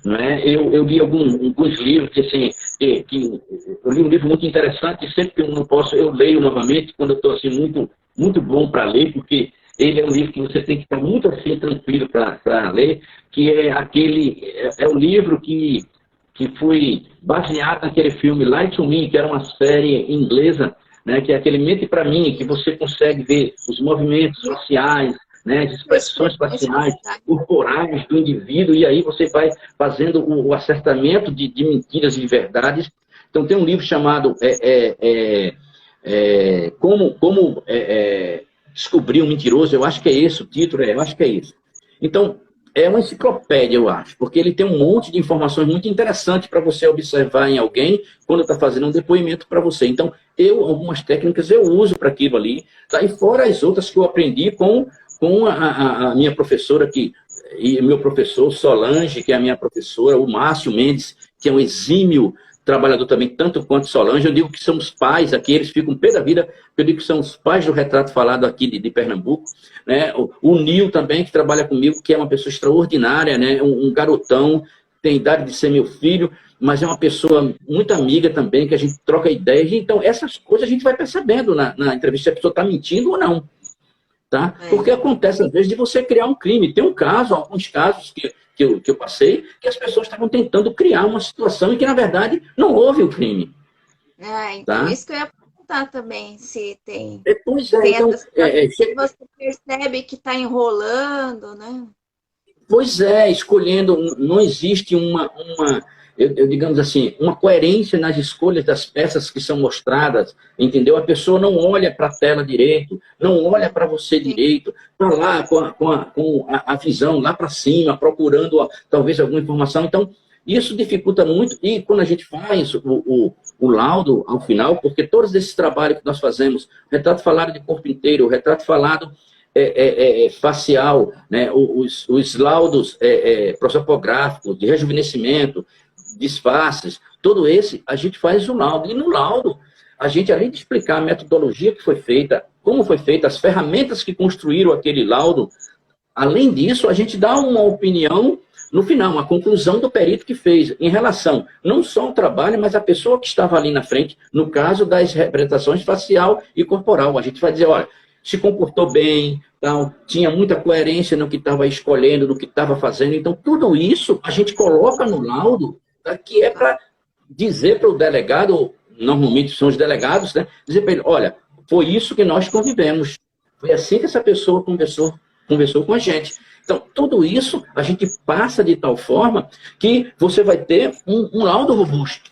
Não é? Eu li alguns livros, assim, eu li um livro muito interessante, sempre que eu não posso, eu leio novamente, quando eu estou assim, muito bom para ler, porque ele é um livro que você tem que estar muito assim, tranquilo para ler, que é o livro que foi baseado naquele filme Lie to Me, que era uma série inglesa, né, que é aquele Mente para Mim, que você consegue ver os movimentos faciais, né, as expressões faciais, corporais do indivíduo, e aí você vai fazendo o acertamento de mentiras e de verdades. Então tem um livro chamado Como Descobrir um Mentiroso, eu acho que é esse o título, eu acho que é isso. Então, é uma enciclopédia, eu acho, porque ele tem um monte de informações muito interessantes para você observar em alguém quando está fazendo um depoimento para você. Então, algumas técnicas eu uso para aquilo ali, tá? E fora as outras que eu aprendi com a minha professora e meu professor Solange, que é a minha professora, o Márcio Mendes, que é um exímio trabalhador também, tanto quanto Solange. Eu digo que são os pais aqui, eles ficam pé da vida, eu digo que são os pais do Retrato Falado aqui de Pernambuco, né? O Nil também, que trabalha comigo, que é uma pessoa extraordinária, né? Um garotão, tem idade de ser meu filho, mas é uma pessoa muito amiga também, que a gente troca ideias. Então, essas coisas a gente vai percebendo na entrevista se a pessoa está mentindo ou não. Tá? Porque acontece, às vezes, de você criar um crime. Tem alguns casos que eu passei, que as pessoas estavam tentando criar uma situação em que, na verdade, não houve o crime. Então, tá? Isso que eu ia perguntar também, se tem... Pois é, então... Se você percebe que está enrolando, né? Pois é, escolhendo... Não existe digamos assim, uma coerência nas escolhas das peças que são mostradas, entendeu? A pessoa não olha para a tela direito, não olha para você direito, está lá com a visão lá para cima, procurando talvez alguma informação. Então, isso dificulta muito, e quando a gente faz o laudo ao final, porque todos esses trabalhos que nós fazemos, o retrato falado de corpo inteiro, o retrato falado facial, né? Os laudos prosopográficos, de rejuvenescimento, disfarces, todo esse, a gente faz o laudo. E no laudo, a gente, além de explicar a metodologia que foi feita, como foi feita, as ferramentas que construíram aquele laudo, além disso, a gente dá uma opinião no final, uma conclusão do perito que fez, em relação não só ao trabalho, mas à pessoa que estava ali na frente, no caso das representações facial e corporal. A gente vai dizer, olha, se comportou bem, tal, tinha muita coerência no que estava escolhendo, no que estava fazendo. Então, tudo isso a gente coloca no laudo, que é para dizer para o delegado, normalmente são os delegados, né, dizer para ele, olha, foi isso que nós convivemos, foi assim que essa pessoa conversou com a gente. Então, tudo isso a gente passa de tal forma que você vai ter um laudo robusto.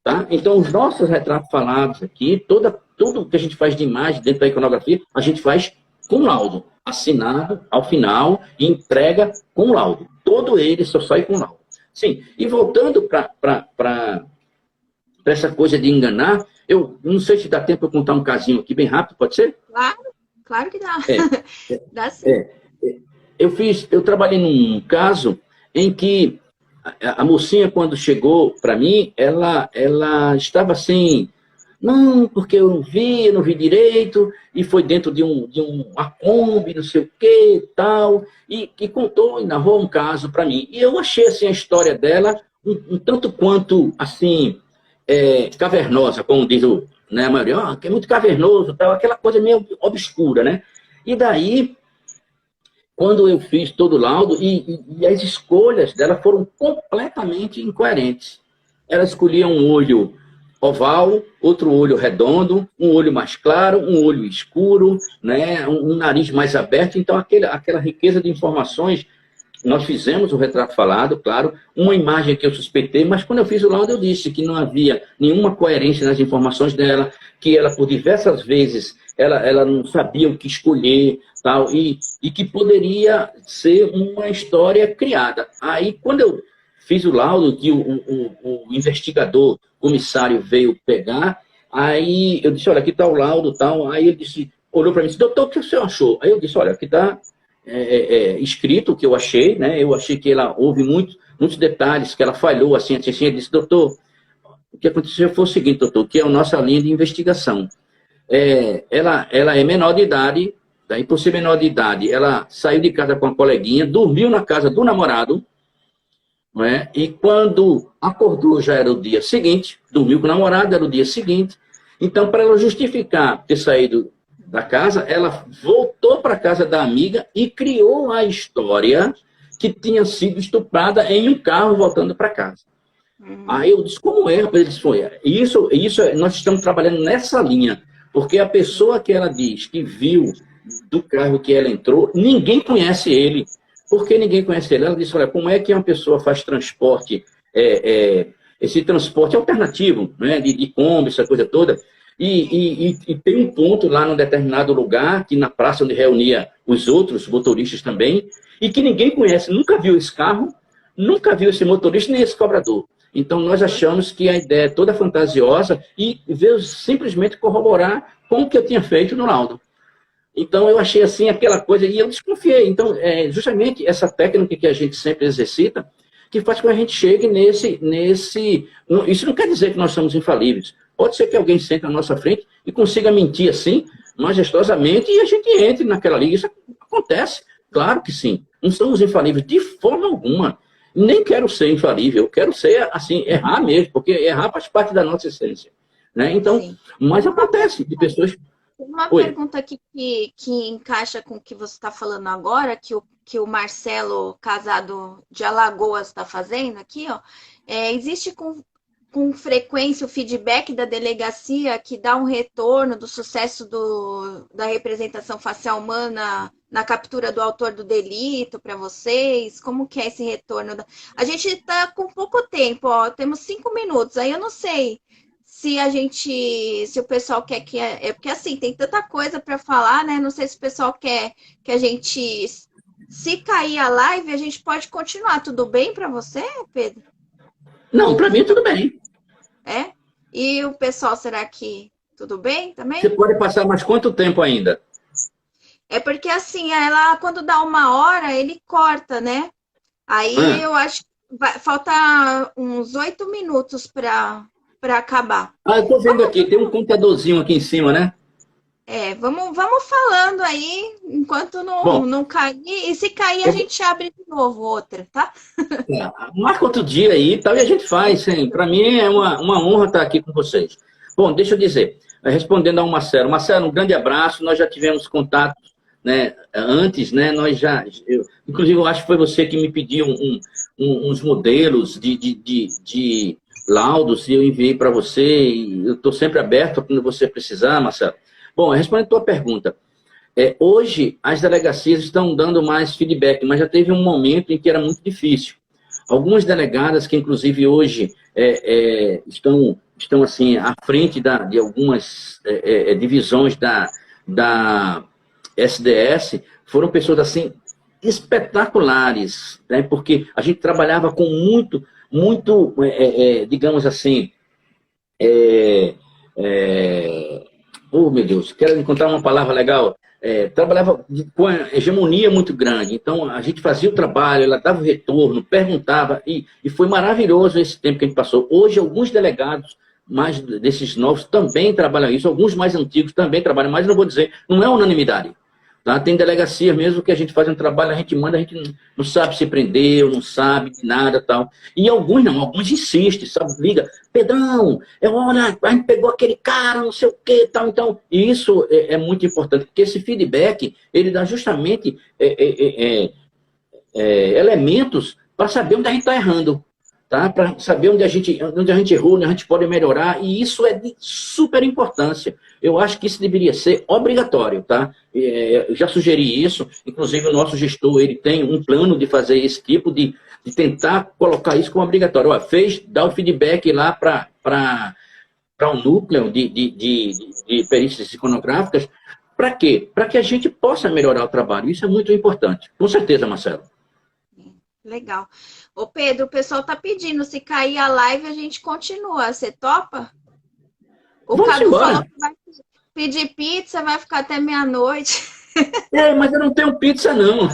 Tá? Então, os nossos retratos falados aqui, tudo que a gente faz de imagem dentro da iconografia, a gente faz com laudo, assinado ao final e entrega com laudo. Todo ele só sai com laudo. Sim, e voltando para essa coisa de enganar, eu não sei se dá tempo de eu contar um casinho aqui bem rápido, pode ser? Claro que dá. Dá sim. Eu trabalhei num caso em que a mocinha, quando chegou para mim, ela estava assim, não, porque eu não vi direito, e foi dentro de uma Kombi, não sei o que, tal, e contou e narrou um caso para mim. E eu achei assim, a história dela um tanto quanto assim, cavernosa, como diz a maioria, que é muito cavernoso, tal, aquela coisa meio obscura, né? E daí, quando eu fiz todo o laudo, e as escolhas dela foram completamente incoerentes. Ela escolhia um olho oval, outro olho redondo, um olho mais claro, um olho escuro, né? Um nariz mais aberto. Então, aquela riqueza de informações, nós fizemos o retrato falado, claro, uma imagem que eu suspeitei, mas quando eu fiz o laudo eu disse que não havia nenhuma coerência nas informações dela, que ela, por diversas vezes, ela não sabia o que escolher, tal, e que poderia ser uma história criada. Aí, quando eu fiz o laudo, que o investigador, comissário veio pegar, aí eu disse, olha, aqui está o laudo, tal. Aí ele disse, olhou para mim e disse, doutor, o que o senhor achou? Aí eu disse, olha, aqui está escrito o que eu achei, né? Eu achei que houve muitos detalhes, que ela falhou, assim. Ele disse, doutor, o que aconteceu foi o seguinte, doutor, que é a nossa linha de investigação. Ela é menor de idade, daí por ser menor de idade, ela saiu de casa com a coleguinha, dormiu na casa do namorado, não é? E quando acordou já era o dia seguinte, dormiu com o namorado, era o dia seguinte. Então, para ela justificar ter saído da casa, ela voltou para a casa da amiga e criou a história que tinha sido estuprada em um carro voltando para casa. Aí eu disse, como é? Ele disse, foi. Isso, nós estamos trabalhando nessa linha, porque a pessoa que ela diz que viu do carro que ela entrou, ninguém conhece ele. Por que ninguém conhece ele? Ela disse, olha, como é que uma pessoa faz transporte, esse transporte alternativo, né, de Kombi, essa coisa toda, e tem um ponto lá num determinado lugar, que na praça onde reunia os outros motoristas também, e que ninguém conhece, nunca viu esse carro, nunca viu esse motorista, nem esse cobrador. Então, nós achamos que a ideia é toda fantasiosa e veio simplesmente corroborar com o que eu tinha feito no laudo. Então, eu achei assim aquela coisa, e eu desconfiei. Então, justamente essa técnica que a gente sempre exercita, que faz com que a gente chegue Isso não quer dizer que nós somos infalíveis. Pode ser que alguém sente na nossa frente e consiga mentir assim, majestosamente, e a gente entre naquela liga. Isso acontece, claro que sim. Não somos infalíveis de forma alguma. Nem quero ser infalível, eu quero ser, assim, errar mesmo, porque errar faz parte da nossa essência. Né? Então, sim. Mas acontece de pessoas... Uma pergunta aqui que encaixa com o que você está falando agora, que o Marcelo Casado de Alagoas está fazendo aqui, ó. Existe com frequência o feedback da delegacia que dá um retorno do sucesso da representação facial humana na captura do autor do delito para vocês? Como que é esse retorno? A gente está com pouco tempo, ó, temos 5 minutos, aí eu não sei se o pessoal quer que... porque assim, tem tanta coisa para falar, né? Não sei se o pessoal quer que a gente... Se cair a live, a gente pode continuar. Tudo bem para você, Pedro? Não, para mim tudo bem. É? E o pessoal, será que tudo bem também? Você pode passar mais quanto tempo ainda? É porque assim, ela quando dá 1 hora, ele corta, né? Aí eu acho que falta uns 8 minutos para acabar. Eu tô vendo aqui, tem um contadorzinho aqui em cima, né? Vamos falando aí, enquanto não cair. E se cair, a gente abre de novo outra, tá? Marca outro dia aí e tal, e a gente faz. Para mim é uma honra estar aqui com vocês. Bom, deixa eu dizer, respondendo ao Marcelo. Marcelo, um grande abraço, nós já tivemos contatos, né, antes, né? Inclusive, eu acho que foi você que me pediu uns modelos de laudos e eu enviei para você, e eu estou sempre aberto quando você precisar, Marcelo. Bom, respondendo a tua pergunta, hoje as delegacias estão dando mais feedback, mas já teve um momento em que era muito difícil. Algumas delegadas que, inclusive, hoje estão assim, à frente de algumas divisões da SDS, foram pessoas assim espetaculares, né? Porque a gente trabalhava com muito, digamos assim, oh, meu Deus, quero encontrar uma palavra legal. Trabalhava com a hegemonia muito grande. Então, a gente fazia o trabalho, ela dava o retorno, perguntava, e foi maravilhoso esse tempo que a gente passou. Hoje, alguns delegados, mais desses novos, também trabalham isso. Alguns mais antigos também trabalham, mas não vou dizer, não é unanimidade. Tá? Tem delegacia mesmo que a gente faz um trabalho, a gente manda, a gente não sabe se prendeu, não sabe de nada tal. E alguns não, alguns insistem, sabe? Liga, Pedrão, olha, a gente pegou aquele cara, não sei o que tal. Então, isso é muito importante, porque esse feedback, ele dá justamente elementos para saber onde a gente está errando. Tá? Para saber onde a gente errou, onde a gente pode melhorar, e isso é de super importância. Eu acho que isso deveria ser obrigatório, tá? Eu já sugeri isso, inclusive o nosso gestor, ele tem um plano de fazer esse tipo, de tentar colocar isso como obrigatório. Dá o feedback lá para um núcleo de perícias iconográficas, para quê? Para que a gente possa melhorar o trabalho, isso é muito importante. Com certeza, Marcelo. Legal. Ô Pedro, o pessoal tá pedindo, se cair a live a gente continua, você topa? O Cadu falou que vai pedir pizza, vai ficar até meia-noite. Mas eu não tenho pizza não.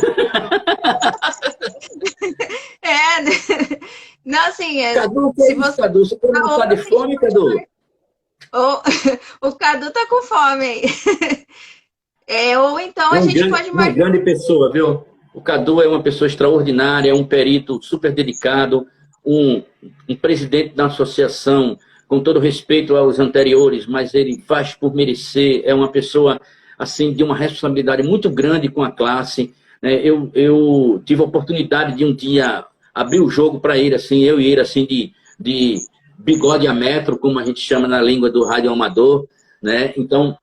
Não, assim... Cadu, Cadu, você não tá de fome, Cadu? O Cadu tá com fome aí. Ou então a gente pode... Uma grande pessoa, viu? O Cadu é uma pessoa extraordinária, é um perito super dedicado, um presidente da associação, com todo respeito aos anteriores, mas ele faz por merecer, é uma pessoa assim, de uma responsabilidade muito grande com a classe. Eu tive a oportunidade de um dia abrir o jogo para ele, assim, eu e ele, assim, de bigode a metro, como a gente chama na língua do rádio amador, né? Então,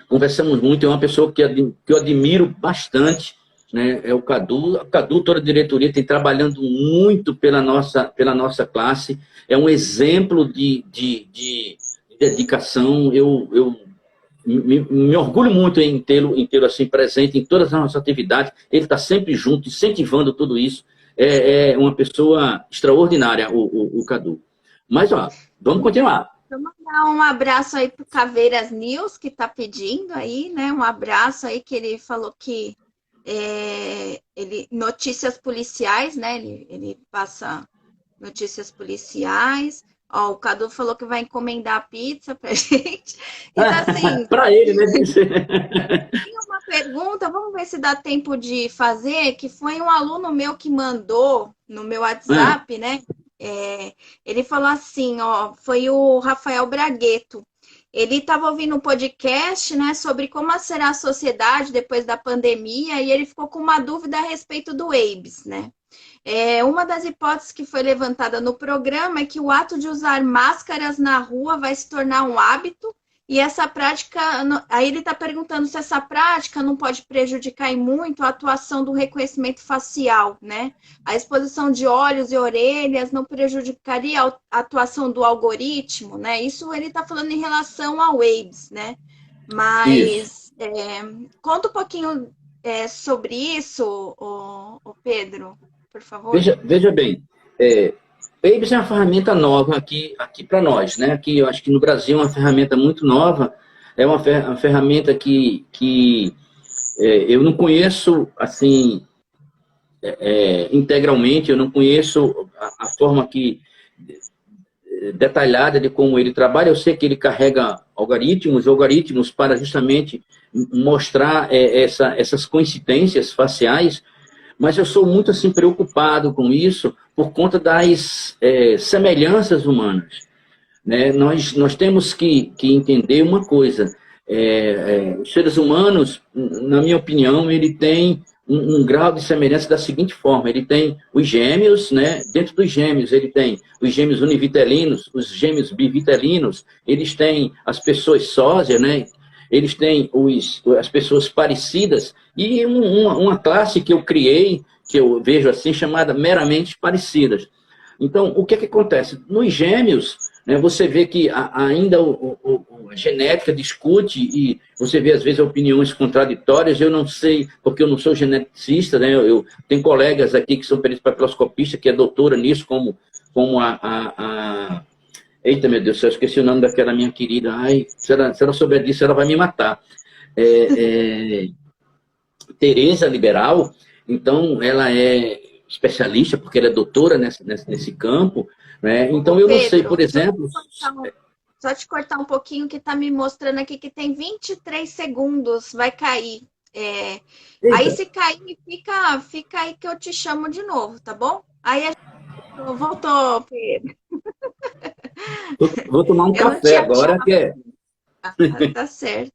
conversamos muito, é uma pessoa que eu admiro bastante, né? É o Cadu, toda a diretoria tem trabalhando muito pela nossa classe, é um exemplo de dedicação. Eu me orgulho muito em tê-lo assim, presente em todas as nossas atividades, ele está sempre junto, incentivando tudo isso, é uma pessoa extraordinária, o Cadu. Mas, vamos continuar. Vou mandar um abraço aí para o Caveiras News, que está pedindo aí, né? Um abraço aí, que ele falou que notícias policiais, né? Ele passa notícias policiais. Ó, o Cadu falou que vai encomendar a pizza pra gente. Então, assim, para ele, né? tinha uma pergunta, vamos ver se dá tempo de fazer, que foi um aluno meu que mandou no meu WhatsApp, né? Ele falou assim, ó, foi o Rafael Bragueto. Ele estava ouvindo um podcast, né, sobre como será a sociedade depois da pandemia, e ele ficou com uma dúvida a respeito do AIDS, né? Uma das hipóteses que foi levantada no programa é que o ato de usar máscaras na rua vai se tornar um hábito, e essa prática, aí ele está perguntando se essa prática não pode prejudicar muito a atuação do reconhecimento facial, né? A exposição de olhos e orelhas não prejudicaria a atuação do algoritmo, né? Isso ele está falando em relação ao AIDS, né? Mas conta um pouquinho sobre isso, o Pedro, por favor. Veja bem, AIDS é uma ferramenta nova aqui para nós, né? Aqui, eu acho que no Brasil é uma ferramenta muito nova, é uma ferramenta que eu não conheço, assim, integralmente, eu não conheço a forma detalhada de como ele trabalha. Eu sei que ele carrega algoritmos para justamente mostrar essas coincidências faciais, mas eu sou muito assim preocupado com isso por conta das semelhanças humanas, né? Nós temos que entender uma coisa. Os seres humanos, na minha opinião, ele tem um grau de semelhança da seguinte forma: ele tem os gêmeos, né? Dentro dos gêmeos ele tem os gêmeos univitelinos, os gêmeos bivitelinos, eles têm as pessoas sósias, né? Eles têm as pessoas parecidas, e uma classe que eu criei, que eu vejo assim, chamada meramente parecidas. Então, o que acontece? Nos gêmeos, né, você vê que ainda a genética discute, e você vê, às vezes, opiniões contraditórias. Eu não sei, porque eu não sou geneticista, né? Eu tenho colegas aqui que são peritos papiloscopistas, que é doutora nisso, como Eita, meu Deus, eu esqueci o nome daquela minha querida. Ai, se ela souber disso, ela vai me matar. Tereza Liberal. Então, ela é especialista, porque ela é doutora nesse campo, né? Então, eu não sei, por exemplo... Só te cortar um pouquinho, que está me mostrando aqui que tem 23 segundos, vai cair. Aí, se cair, fica aí que eu te chamo de novo, tá bom? Aí, voltou, Pedro. Vou tomar um café agora, que é... Tá certo.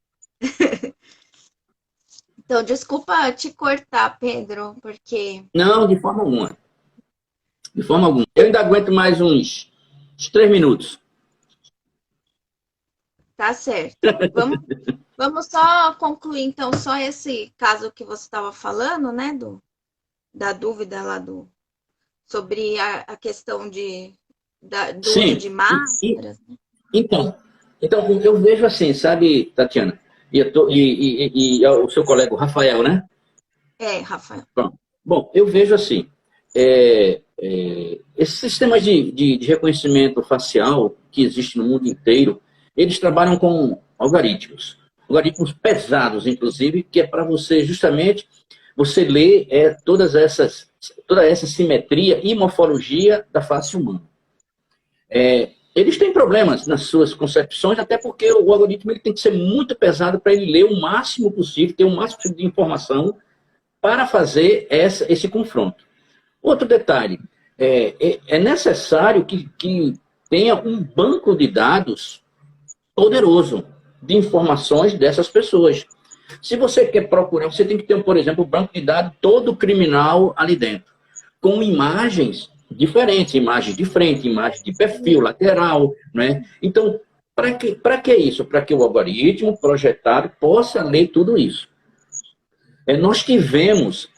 Então, desculpa te cortar, Pedro, porque... Não, de forma alguma. De forma alguma. Eu ainda aguento mais uns 3 minutos. Tá certo. Vamos só concluir, então, só esse caso que você estava falando, né? Da dúvida lá sobre a questão do uso de máscaras. Então, eu vejo assim, sabe, Tatiana? E o seu colega, o Rafael, né? Rafael. Bom, eu vejo assim, esses sistemas de reconhecimento facial que existem no mundo inteiro, eles trabalham com algoritmos pesados, inclusive, que é para você justamente ler toda essa simetria e morfologia da face humana. Eles têm problemas nas suas concepções, até porque o algoritmo ele tem que ser muito pesado para ele ler o máximo possível, ter o máximo possível de informação para fazer esse confronto. Outro detalhe, é necessário que tenha um banco de dados poderoso de informações dessas pessoas. Se você quer procurar, você tem que ter, por exemplo, um banco de dados todo criminal ali dentro, com imagens diferentes, imagem de frente, imagem de perfil, lateral, né? Então, para que isso? Para que o algoritmo projetado possa ler tudo isso. Nós tivemos,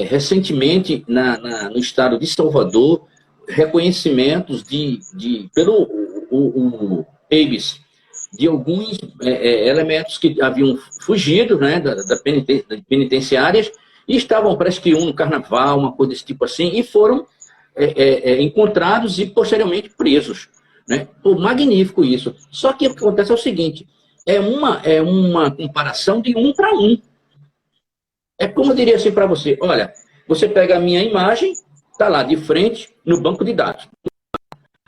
recentemente, no estado de Salvador, reconhecimentos pelo EIBS, de alguns elementos que haviam fugido, né, das penitenciárias, e estavam, parece que no carnaval, uma coisa desse tipo assim, e foram encontrados e posteriormente presos, né? Pô, magnífico isso. Só que o que acontece é o seguinte: é uma comparação de 1 para 1. É como eu diria assim para você, olha, você pega a minha imagem, está lá de frente no banco de dados.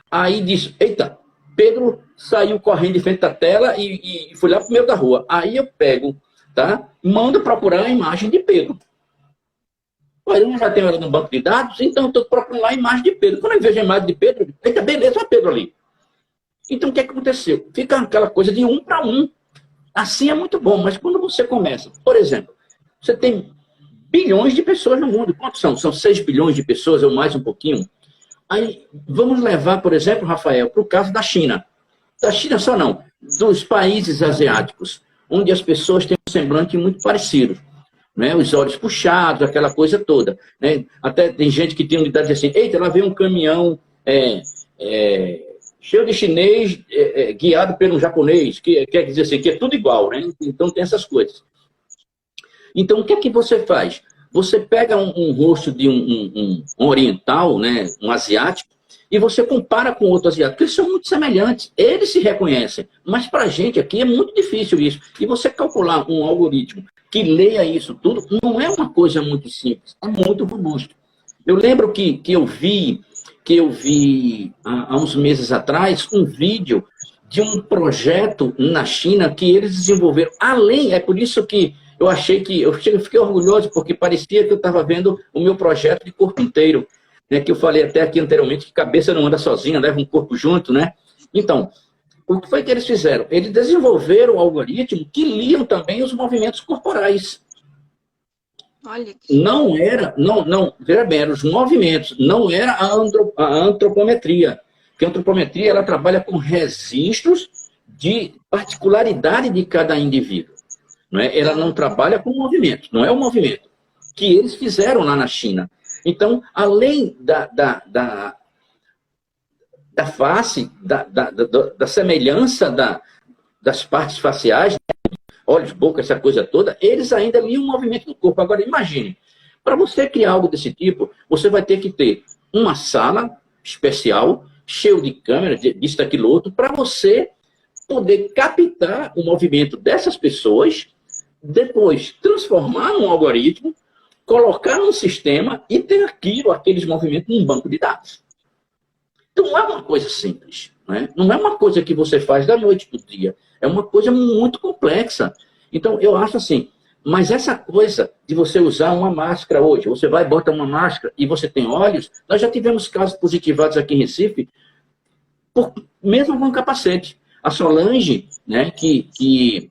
Aí diz, eita, Pedro saiu correndo de frente da tela e foi lá para o meio da rua. Aí eu pego, tá? Mando procurar a imagem de Pedro. Olha, eu já tenho ela no banco de dados, então eu estou procurando lá a imagem de Pedro. Quando eu vejo a imagem de Pedro, eita, beleza, olha Pedro ali. Então o que aconteceu? Fica aquela coisa de 1 para 1. Assim é muito bom, mas quando você começa, por exemplo, você tem bilhões de pessoas no mundo. Quantos são? São 6 bilhões de pessoas, ou mais um pouquinho. Aí, vamos levar, por exemplo, Rafael, para o caso da China. Da China só não, dos países asiáticos, onde as pessoas têm um semblante muito parecido. Né? Os olhos puxados, aquela coisa toda. Né? Até tem gente que tem unidade assim, eita, lá vem um caminhão cheio de chinês guiado pelo japonês, que quer dizer assim, que é tudo igual. Né? Então tem essas coisas. Então, o que é que você faz? Você pega um rosto de um oriental, né, um asiático, e você compara com outro asiático, porque eles são muito semelhantes, eles se reconhecem, mas para a gente aqui é muito difícil isso. E você calcular um algoritmo que leia isso tudo, não é uma coisa muito simples, é muito robusto. Eu lembro que eu vi há uns meses atrás um vídeo de um projeto na China que eles desenvolveram, é por isso que eu fiquei orgulhoso, porque parecia que eu estava vendo o meu projeto de corpo inteiro, né, que eu falei até aqui anteriormente, que cabeça não anda sozinha, leva um corpo junto, né? Então, o que foi que eles fizeram? Eles desenvolveram um algoritmo que liam também os movimentos corporais. Olha que... Veja bem, eram os movimentos, não era a antropometria. Porque a antropometria, ela trabalha com registros de particularidade de cada indivíduo. Não é? Ela não trabalha com movimento, não é o movimento que eles fizeram lá na China. Então, além da face, da semelhança das partes faciais, olhos, boca, essa coisa toda, eles ainda liam o movimento do corpo. Agora, imagine, para você criar algo desse tipo, você vai ter que ter uma sala especial, cheia de câmeras, disso, daquilo, outro, para você poder captar o movimento dessas pessoas, depois transformar num algoritmo, colocar num sistema e ter aqueles movimentos num banco de dados. Então não é uma coisa simples, né? Não é uma coisa que você faz da noite para o dia, é uma coisa muito complexa. Então eu acho assim, mas essa coisa de você usar uma máscara hoje, você vai, bota uma máscara e você tem olhos, nós já tivemos casos positivados aqui em Recife, mesmo com capacete. A Solange, né, que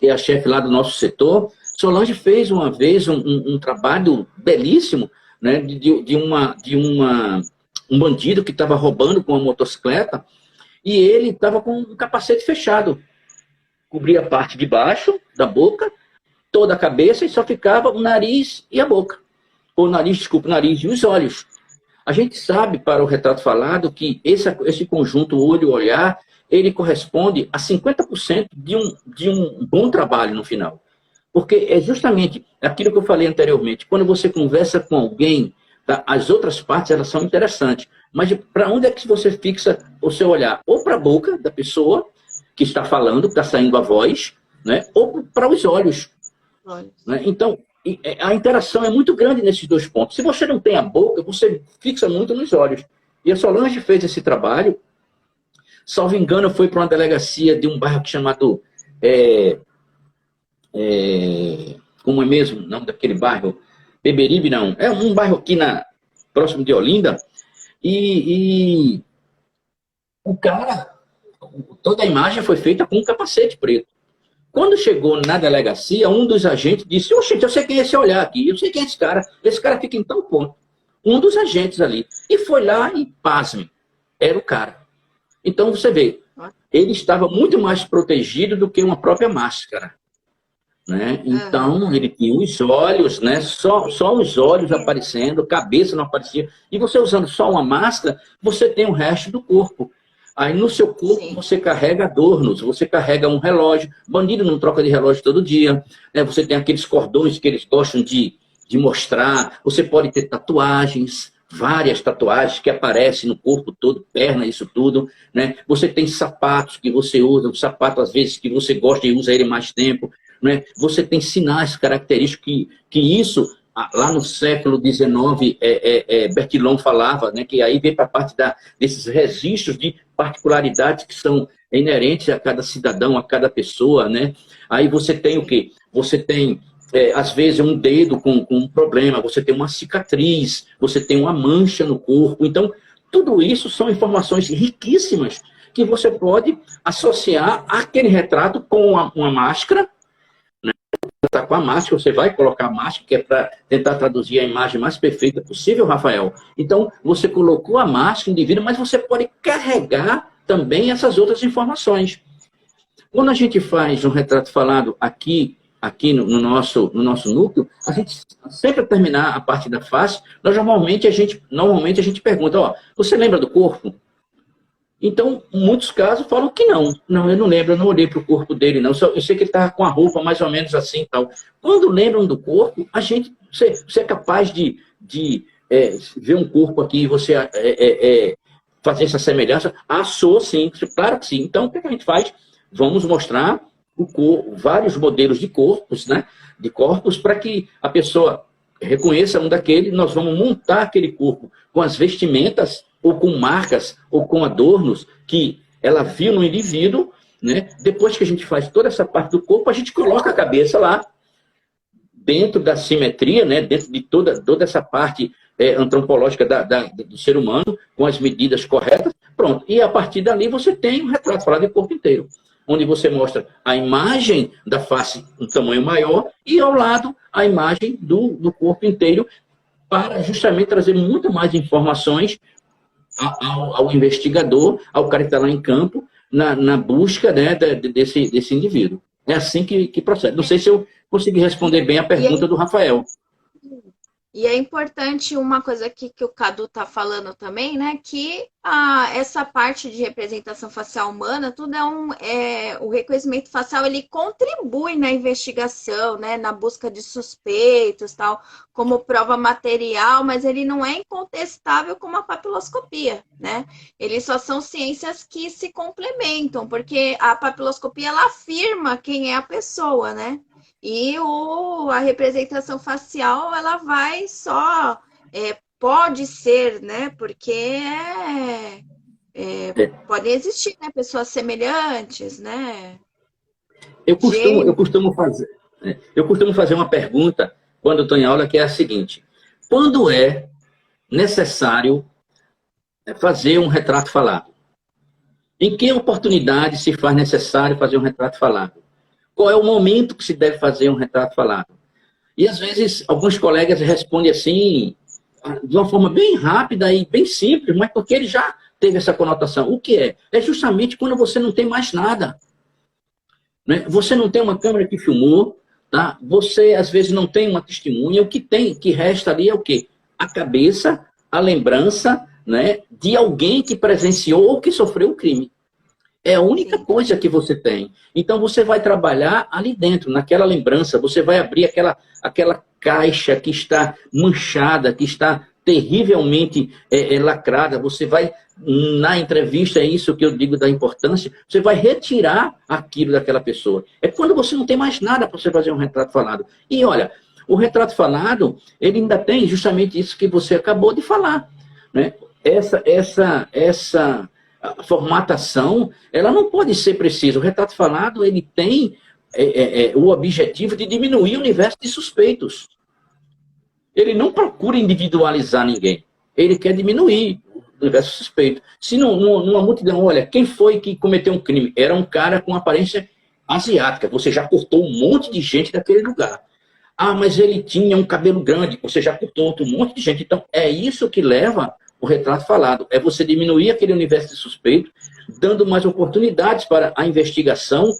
é a chefe lá do nosso setor, Solange fez uma vez um trabalho belíssimo, né, de um bandido que estava roubando com uma motocicleta e ele estava com um capacete fechado. Cobria a parte de baixo da boca, toda a cabeça e só ficava o nariz e a boca. O nariz e os olhos. A gente sabe, para o retrato falado, que esse conjunto olho-olhar, ele corresponde a 50% de um bom trabalho no final. Porque é justamente aquilo que eu falei anteriormente. Quando você conversa com alguém, tá, as outras partes elas são interessantes. Mas para onde é que você fixa o seu olhar? Ou para a boca da pessoa que está falando, que está saindo a voz, né? Ou para os olhos. Né? Então, a interação é muito grande nesses dois pontos. Se você não tem a boca, você fixa muito nos olhos. E a Solange fez esse trabalho. Salvo engano, foi para uma delegacia de um bairro chamado... como é mesmo o nome daquele bairro? Beberibe, não. É um bairro aqui próximo de Olinda. E o cara... Toda a imagem foi feita com um capacete preto. Quando chegou na delegacia, um dos agentes disse, oxe, eu sei quem é esse olhar aqui, eu sei quem é esse cara fica em tal ponto. Um dos agentes ali. E foi lá e, pasme, era o cara. Então, você vê, ele estava muito mais protegido do que uma própria máscara. Né? Então, ele tinha os olhos, né? Só os olhos aparecendo, cabeça não aparecia. E você usando só uma máscara, você tem o resto do corpo. Aí no seu corpo Sim. Você carrega adornos, você carrega um relógio. Bandido não troca de relógio todo dia. Né? Você tem aqueles cordões que eles gostam de mostrar. Você pode ter tatuagens, várias tatuagens que aparecem no corpo todo, perna, isso tudo. Né? Você tem sapatos que você usa, um sapato às vezes que você gosta e usa ele mais tempo. né? Você tem sinais característicos que isso, lá no século XIX, Bertillon falava, né, que aí vem para a parte desses registros de particularidades que são inerentes a cada cidadão, a cada pessoa, né? Aí você tem o quê? Você tem, às vezes, um dedo com um problema, você tem uma cicatriz, você tem uma mancha no corpo. Então, tudo isso são informações riquíssimas que você pode associar aquele retrato com uma máscara. Está com a máscara, você vai colocar a máscara, que é para tentar traduzir a imagem mais perfeita possível, Rafael. Então, você colocou a máscara indivíduo, mas você pode carregar também essas outras informações. Quando a gente faz um retrato falado aqui no nosso núcleo, a gente sempre terminar a parte da face, normalmente a gente pergunta, ó, você lembra do corpo? Então, muitos casos falam que não. Não, eu não lembro, eu não olhei para o corpo dele, não. Eu sei que ele estava com a roupa mais ou menos assim e tal. Quando lembram do corpo, você é capaz de ver um corpo aqui e você fazer essa semelhança? Sou sim, claro que sim. Então, o que a gente faz? Vamos mostrar vários modelos de corpos, né? De corpos, para que a pessoa reconheça um daquele. Nós vamos montar aquele corpo com as vestimentas, ou com marcas, ou com adornos que ela viu no indivíduo, né? Depois que a gente faz toda essa parte do corpo, a gente coloca a cabeça lá, dentro da simetria, né? Dentro de toda essa parte antropológica do ser humano, com as medidas corretas, pronto. E a partir dali você tem um retrato falado de corpo inteiro, onde você mostra a imagem da face um tamanho maior e ao lado a imagem do corpo inteiro, para justamente trazer muito mais informações ao investigador, ao cara que está lá em campo, na busca, né, desse indivíduo. É assim que procede. Não sei se eu consegui responder bem a pergunta do Rafael. E é importante uma coisa aqui que o Cadu está falando também, né? Que essa parte de representação facial humana, tudo o reconhecimento facial, ele contribui na investigação, né? Na busca de suspeitos, tal, como prova material, mas ele não é incontestável como a papiloscopia, né? Eles só são ciências que se complementam, porque a papiloscopia, ela afirma quem é a pessoa, né? E a representação facial, ela vai só... pode ser, né? Porque podem existir, né? Pessoas semelhantes, né? Eu costumo fazer uma pergunta, quando estou em aula, que é a seguinte. Quando é necessário fazer um retrato falado? Em que oportunidade se faz necessário fazer um retrato falado? Qual é o momento que se deve fazer um retrato falado? E, às vezes, alguns colegas respondem assim, de uma forma bem rápida e bem simples, mas porque ele já teve essa conotação. O que é? É justamente quando você não tem mais nada. Né? Você não tem uma câmera que filmou, tá? Você, às vezes, não tem uma testemunha. O que resta ali é o quê? A cabeça, a lembrança, né, de alguém que presenciou ou que sofreu o crime. É a única coisa que você tem. Então, você vai trabalhar ali dentro, naquela lembrança. Você vai abrir aquela caixa que está manchada, que está terrivelmente lacrada. Você vai, na entrevista, é isso que eu digo da importância, você vai retirar aquilo daquela pessoa. É quando você não tem mais nada para você fazer um retrato falado. E, olha, o retrato falado, ele ainda tem justamente isso que você acabou de falar. Né? Essa formatação, ela não pode ser precisa. O retrato falado, ele tem o objetivo de diminuir o universo de suspeitos. Ele não procura individualizar ninguém. Ele quer diminuir o universo suspeito. Se numa multidão, olha, quem foi que cometeu um crime? Era um cara com aparência asiática. Você já cortou um monte de gente daquele lugar. Mas ele tinha um cabelo grande. Você já cortou outro monte de gente. Então, é isso que leva o retrato falado. É você diminuir aquele universo de suspeito, dando mais oportunidades para a investigação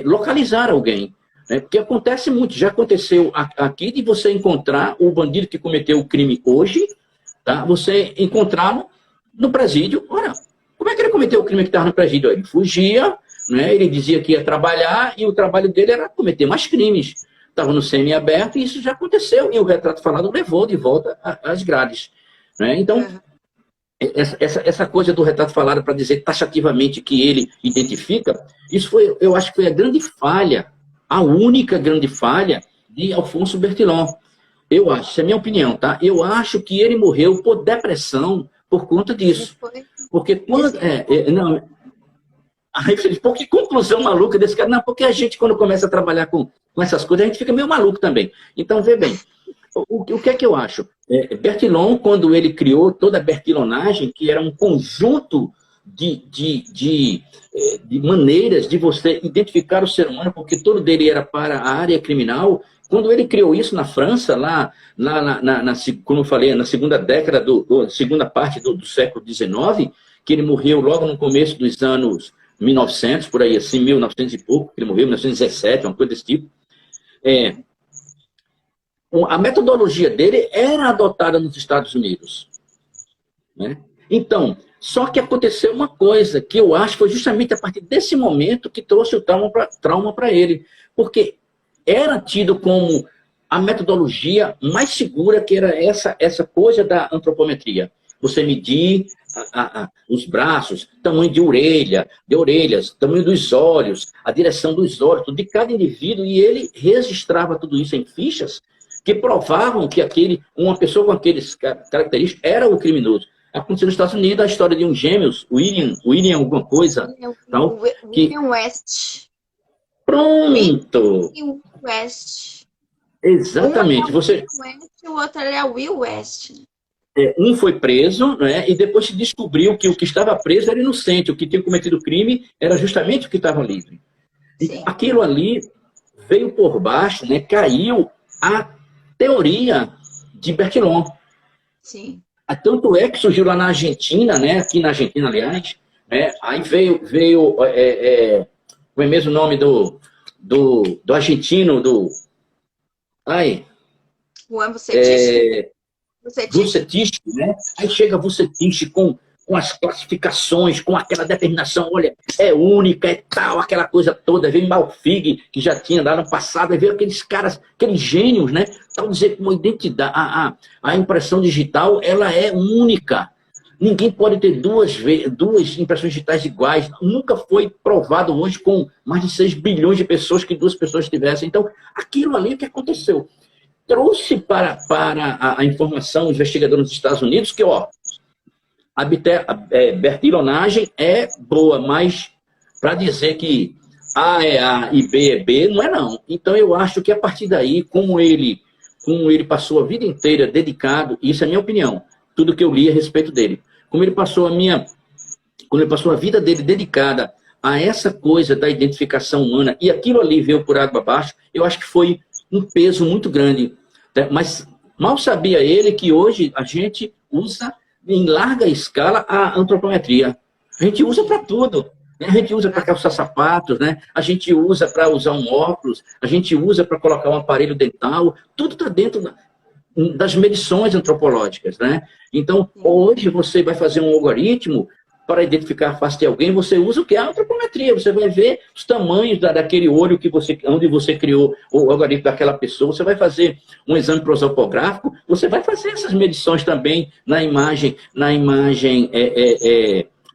localizar alguém. Né? Porque acontece muito, já aconteceu aqui de você encontrar o bandido que cometeu o crime hoje, tá? Você encontrá-lo no presídio. Olha, como é que ele cometeu o crime que estava no presídio? Ele fugia, né? Ele dizia que ia trabalhar e o trabalho dele era cometer mais crimes. Estava no semiaberto e isso já aconteceu. E o retrato falado levou de volta às grades. Né? Então, essa coisa do retrato falado para dizer taxativamente que ele identifica, isso foi, eu acho que foi a grande falha a única grande falha de Alfonso Bertillon. Eu acho, essa é a minha opinião, tá? Eu acho que ele morreu por depressão por conta disso. Porque quando... não, aí você diz, pô, que conclusão maluca desse cara. Não, porque a gente, quando começa a trabalhar com essas coisas, a gente fica meio maluco também. Então, vê bem, o que é que eu acho? Bertillon, quando ele criou toda a bertillonagem, que era um conjunto de maneiras de você identificar o ser humano, porque todo dele era para a área criminal. Quando ele criou isso na França, como eu falei, na segunda década, segunda parte do século XIX, que ele morreu logo no começo dos anos 1900, por aí assim, 1900 e pouco, ele morreu em 1917, uma coisa desse tipo. A metodologia dele era adotada nos Estados Unidos, né? Então, só que aconteceu uma coisa que eu acho que foi justamente a partir desse momento que trouxe o trauma para ele, porque era tido como a metodologia mais segura, que era essa coisa da antropometria. Você medir os braços, tamanho de orelhas, tamanho dos olhos, a direção dos olhos, tudo de cada indivíduo, e ele registrava tudo isso em fichas que provavam que uma pessoa com aqueles características era o criminoso. Aconteceu nos Estados Unidos a história de uns gêmeos, William alguma coisa. William West. Pronto! William West. Exatamente. Um é o West, o outro é o Will West. Um foi preso, né, e depois se descobriu que o que estava preso era inocente, o que tinha cometido o crime era justamente o que estava livre. E aquilo ali veio por baixo, né, caiu a teoria de Bertillon. Sim. Tanto é que surgiu lá na Argentina, né, aqui na Argentina, aliás, né, aí veio como é mesmo o nome do argentino, Juan Vucetich, né? Aí chega Vucetich com as classificações, com aquela determinação, olha, é única, é tal, aquela coisa toda. Vem Malfig, que já tinha lá no passado, aí veio aqueles caras, aqueles gênios, né? Tal dizer que uma identidade, a impressão digital, ela é única. Ninguém pode ter duas impressões digitais iguais. Nunca foi provado hoje com mais de 6 bilhões de pessoas que duas pessoas tivessem. Então, aquilo ali que aconteceu. Trouxe para a informação os investigadores dos Estados Unidos que, ó, a bertillonagem é boa, mas para dizer que A é A e B é B, não é não. Então eu acho que a partir daí, como ele passou a vida inteira dedicado, isso é a minha opinião, tudo que eu li a respeito dele, como ele passou a vida dele dedicada a essa coisa da identificação humana, e aquilo ali veio por água abaixo, eu acho que foi um peso muito grande. Mas mal sabia ele que hoje a gente usa em larga escala a antropometria. A gente usa para tudo. Né? A gente usa para calçar sapatos, né? A gente usa para usar um óculos, a gente usa para colocar um aparelho dental. Tudo está dentro das medições antropológicas, né? Então, hoje você vai fazer um algoritmo para identificar a face de alguém, você usa o que? A antropometria. Você vai ver os tamanhos daquele olho onde você criou o algoritmo daquela pessoa. Você vai fazer um exame prosopográfico. Você vai fazer essas medições também na imagem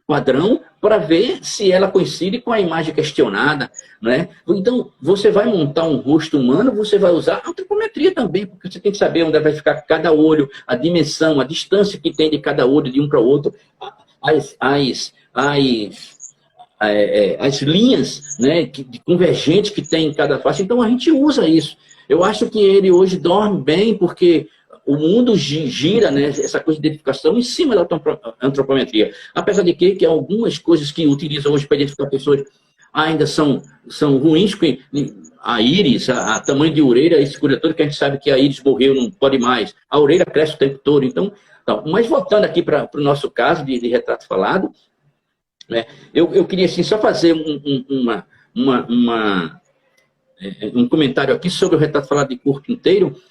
padrão para ver se ela coincide com a imagem questionada, né? Então, você vai montar um rosto humano, você vai usar a antropometria também, porque você tem que saber onde vai ficar cada olho, a dimensão, a distância que tem de cada olho de um para o outro, as linhas, né, convergentes que tem em cada face. Então a gente usa isso. Eu acho que ele hoje dorme bem porque o mundo gira, né, essa coisa de identificação em cima da antropometria. Apesar de que algumas coisas que utilizam hoje para identificar pessoas ainda são ruins, porque a íris, a tamanho de orelha, esse coisa que a gente sabe que a íris morreu, não pode mais. A orelha cresce o tempo todo. Então, mas voltando aqui para o nosso caso de retrato falado, né, eu queria assim, só fazer um comentário aqui sobre o retrato falado de corpo inteiro,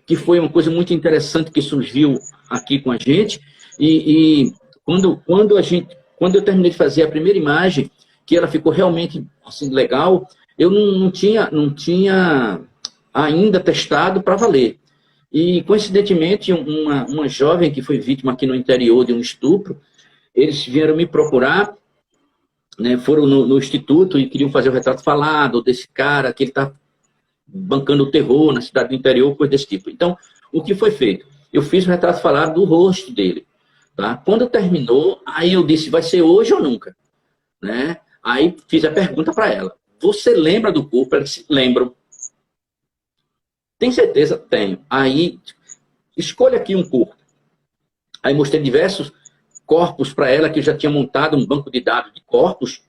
que foi uma coisa muito interessante que surgiu aqui com a gente. E quando eu terminei de fazer a primeira imagem, que ela ficou realmente assim, legal, eu não tinha ainda testado para valer. E, coincidentemente, uma jovem que foi vítima aqui no interior de um estupro, eles vieram me procurar, né, foram no instituto e queriam fazer o retrato falado desse cara, que ele está bancando o terror na cidade do interior, coisa desse tipo. Então, o que foi feito? Eu fiz o retrato falado do rosto dele. Tá? Quando terminou, aí eu disse, vai ser hoje ou nunca? Né? Aí fiz a pergunta para ela. Você lembra do corpo? Ela disse, lembro. Tem certeza? Tenho. Aí, escolha aqui um corpo. Aí mostrei diversos corpos para ela, que eu já tinha montado um banco de dados de corpos,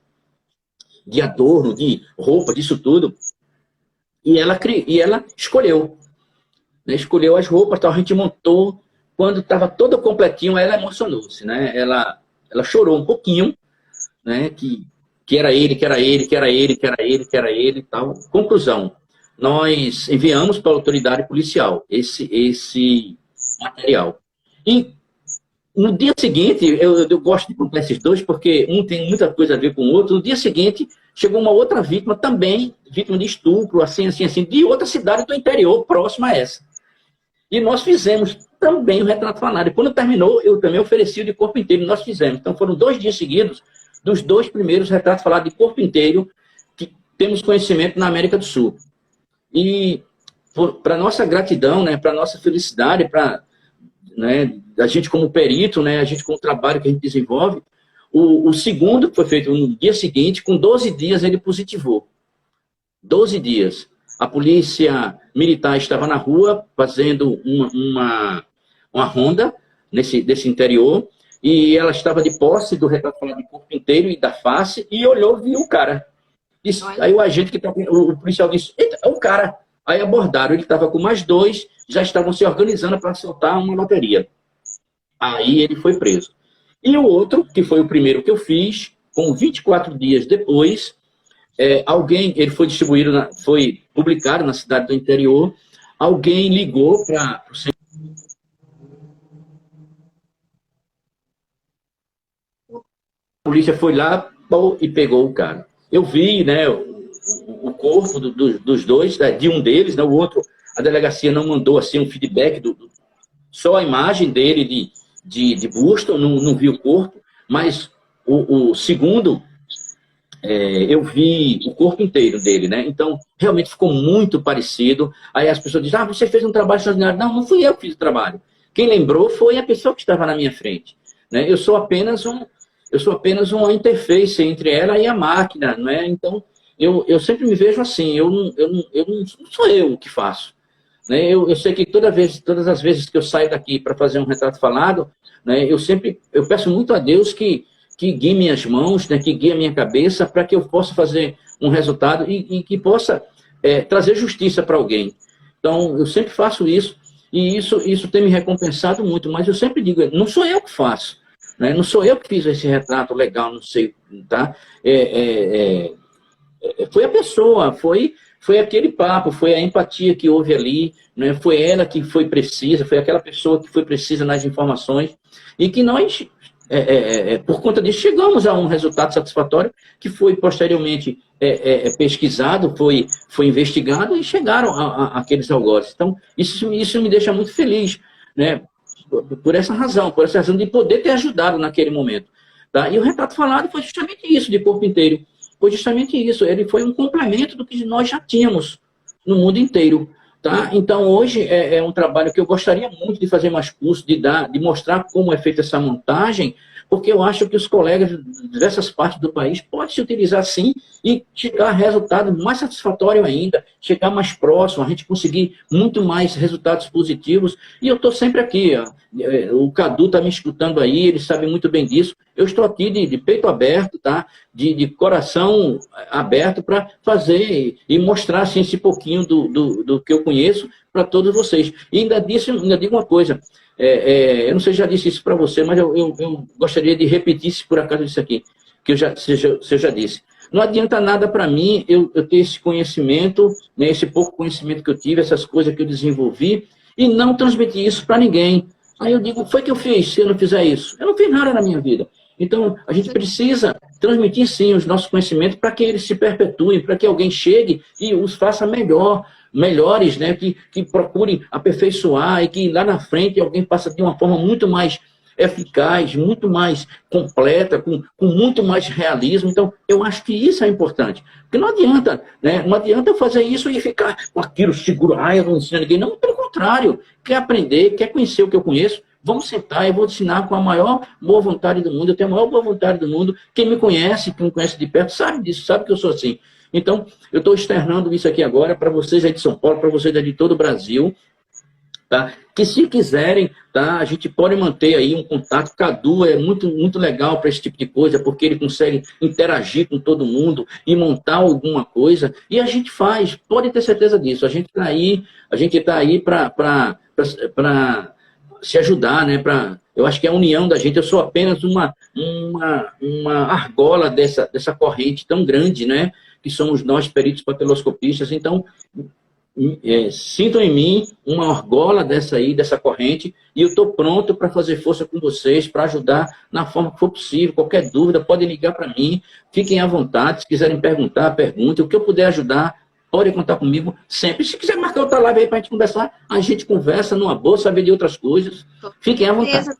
de adorno, de roupa, disso tudo. E ela escolheu. Né? Escolheu as roupas, tal, a gente montou. Quando estava todo completinho, ela emocionou-se. Né? Ela chorou um pouquinho, né? Que era ele, que era ele, que era ele, que era ele, que era ele e tal. Conclusão, nós enviamos para a autoridade policial esse material. E no dia seguinte, eu gosto de contar esses dois, porque um tem muita coisa a ver com o outro. No dia seguinte, chegou uma outra vítima também, vítima de estupro, assim, de outra cidade do interior, próxima a essa. E nós fizemos também o retrato falado. E quando terminou, eu também ofereci o de corpo inteiro. Nós fizemos. Então, foram 2 dias seguidos dos 2 primeiros retratos falados de corpo inteiro que temos conhecimento na América do Sul. E, para nossa gratidão, né, para nossa felicidade, para... Né, a gente como perito, né, a gente com o trabalho que a gente desenvolve, o segundo que foi feito no dia seguinte, com 12 dias ele positivou. 12 dias. A polícia militar estava na rua fazendo uma ronda desse interior e ela estava de posse do retrato falado de corpo inteiro e da face e olhou, viu o cara. Disse, aí o agente, o policial disse, eita, é o cara. Aí abordaram, ele estava com mais 2, já estavam se organizando para soltar uma loteria. Aí ele foi preso. E o outro, que foi o primeiro que eu fiz, com 24 dias depois, ele foi distribuído, foi publicado na cidade do interior, alguém ligou para o centro. A polícia foi lá e pegou o cara. Eu vi, né, o corpo dos dois, de um deles, né, o outro, a delegacia não mandou assim um feedback, só a imagem dele de busto, não vi o corpo, mas o segundo, eu vi o corpo inteiro dele, né? Então, realmente ficou muito parecido. Aí as pessoas dizem, você fez um trabalho extraordinário. Não fui eu que fiz o trabalho. Quem lembrou foi a pessoa que estava na minha frente. Né? Eu sou apenas uma interface entre ela e a máquina, né? Então, eu sempre me vejo assim, eu não sou eu que faço. Né? Eu sei que todas as vezes que eu saio daqui para fazer um retrato falado, né, eu peço muito a Deus que guie minhas mãos, né, que guie a minha cabeça, para que eu possa fazer um resultado e que possa trazer justiça para alguém. Então, eu sempre faço isso, e isso tem me recompensado muito, mas eu sempre digo, não sou eu que faço, né? Não sou eu que fiz esse retrato legal, não sei, tá? Foi a pessoa, foi aquele papo, foi a empatia que houve ali, né? Foi ela que foi precisa, foi aquela pessoa que foi precisa nas informações, e que nós, por conta disso, chegamos a um resultado satisfatório, que foi posteriormente pesquisado, foi investigado, e chegaram àqueles algozes. Então, isso me deixa muito feliz, né? Por essa razão de poder ter ajudado naquele momento. Tá? E o retrato falado foi justamente isso, de corpo inteiro. Foi justamente isso, ele foi um complemento do que nós já tínhamos no mundo inteiro. Tá? Então, hoje é um trabalho que eu gostaria muito de fazer mais cursos, de mostrar como é feita essa montagem, porque eu acho que os colegas de diversas partes do país podem se utilizar sim e chegar a resultado mais satisfatório ainda, chegar mais próximo, a gente conseguir muito mais resultados positivos. E eu estou sempre aqui, ó. O Cadu está me escutando aí, ele sabe muito bem disso. Eu estou aqui de peito aberto, tá? de coração aberto para fazer e mostrar assim, esse pouquinho do que eu conheço para todos vocês. E ainda digo uma coisa, eu não sei se já disse isso para você, mas eu gostaria de repetir, se por acaso isso aqui, que eu já disse. Não adianta nada para mim eu ter esse conhecimento, né, esse pouco conhecimento que eu tive, essas coisas que eu desenvolvi, e não transmitir isso para ninguém. Aí eu digo, foi que eu fiz se eu não fizer isso? Eu não fiz nada na minha vida. Então, a gente precisa transmitir, sim, os nossos conhecimentos para que eles se perpetuem, para que alguém chegue e os faça melhores, né? Que procurem aperfeiçoar e que lá na frente alguém passe de uma forma muito mais eficaz, muito mais completa, com muito mais realismo. Então, eu acho que isso é importante. Porque não adianta, né? Não adianta fazer isso e ficar com aquilo seguro, eu não ensino a ninguém. Não, pelo contrário. Quer aprender, quer conhecer o que eu conheço, vamos sentar, eu vou te ensinar com a maior boa vontade do mundo. Eu tenho a maior boa vontade do mundo. Quem me conhece, quem me conhece de perto, sabe disso, sabe que eu sou assim. Então, eu estou externando isso aqui agora para vocês aí de São Paulo, para vocês aí de todo o Brasil, tá? Que se quiserem, tá? A gente pode manter aí um contato. Cadu é muito, muito legal para esse tipo de coisa, porque ele consegue interagir com todo mundo e montar alguma coisa. E a gente faz, pode ter certeza disso. A gente está aí para se ajudar, né? Eu acho que é a união da gente. Eu sou apenas uma argola dessa corrente tão grande, né? Que somos nós, peritos papiloscopistas. Então, sintam em mim uma argola dessa corrente, e eu estou pronto para fazer força com vocês, para ajudar na forma que for possível. Qualquer dúvida, podem ligar para mim, fiquem à vontade. Se quiserem perguntar, perguntem. O que eu puder ajudar, podem contar comigo sempre. Se quiser marcar outra live aí para a gente conversar, a gente conversa numa boa, saber de outras coisas. Fiquem à vontade.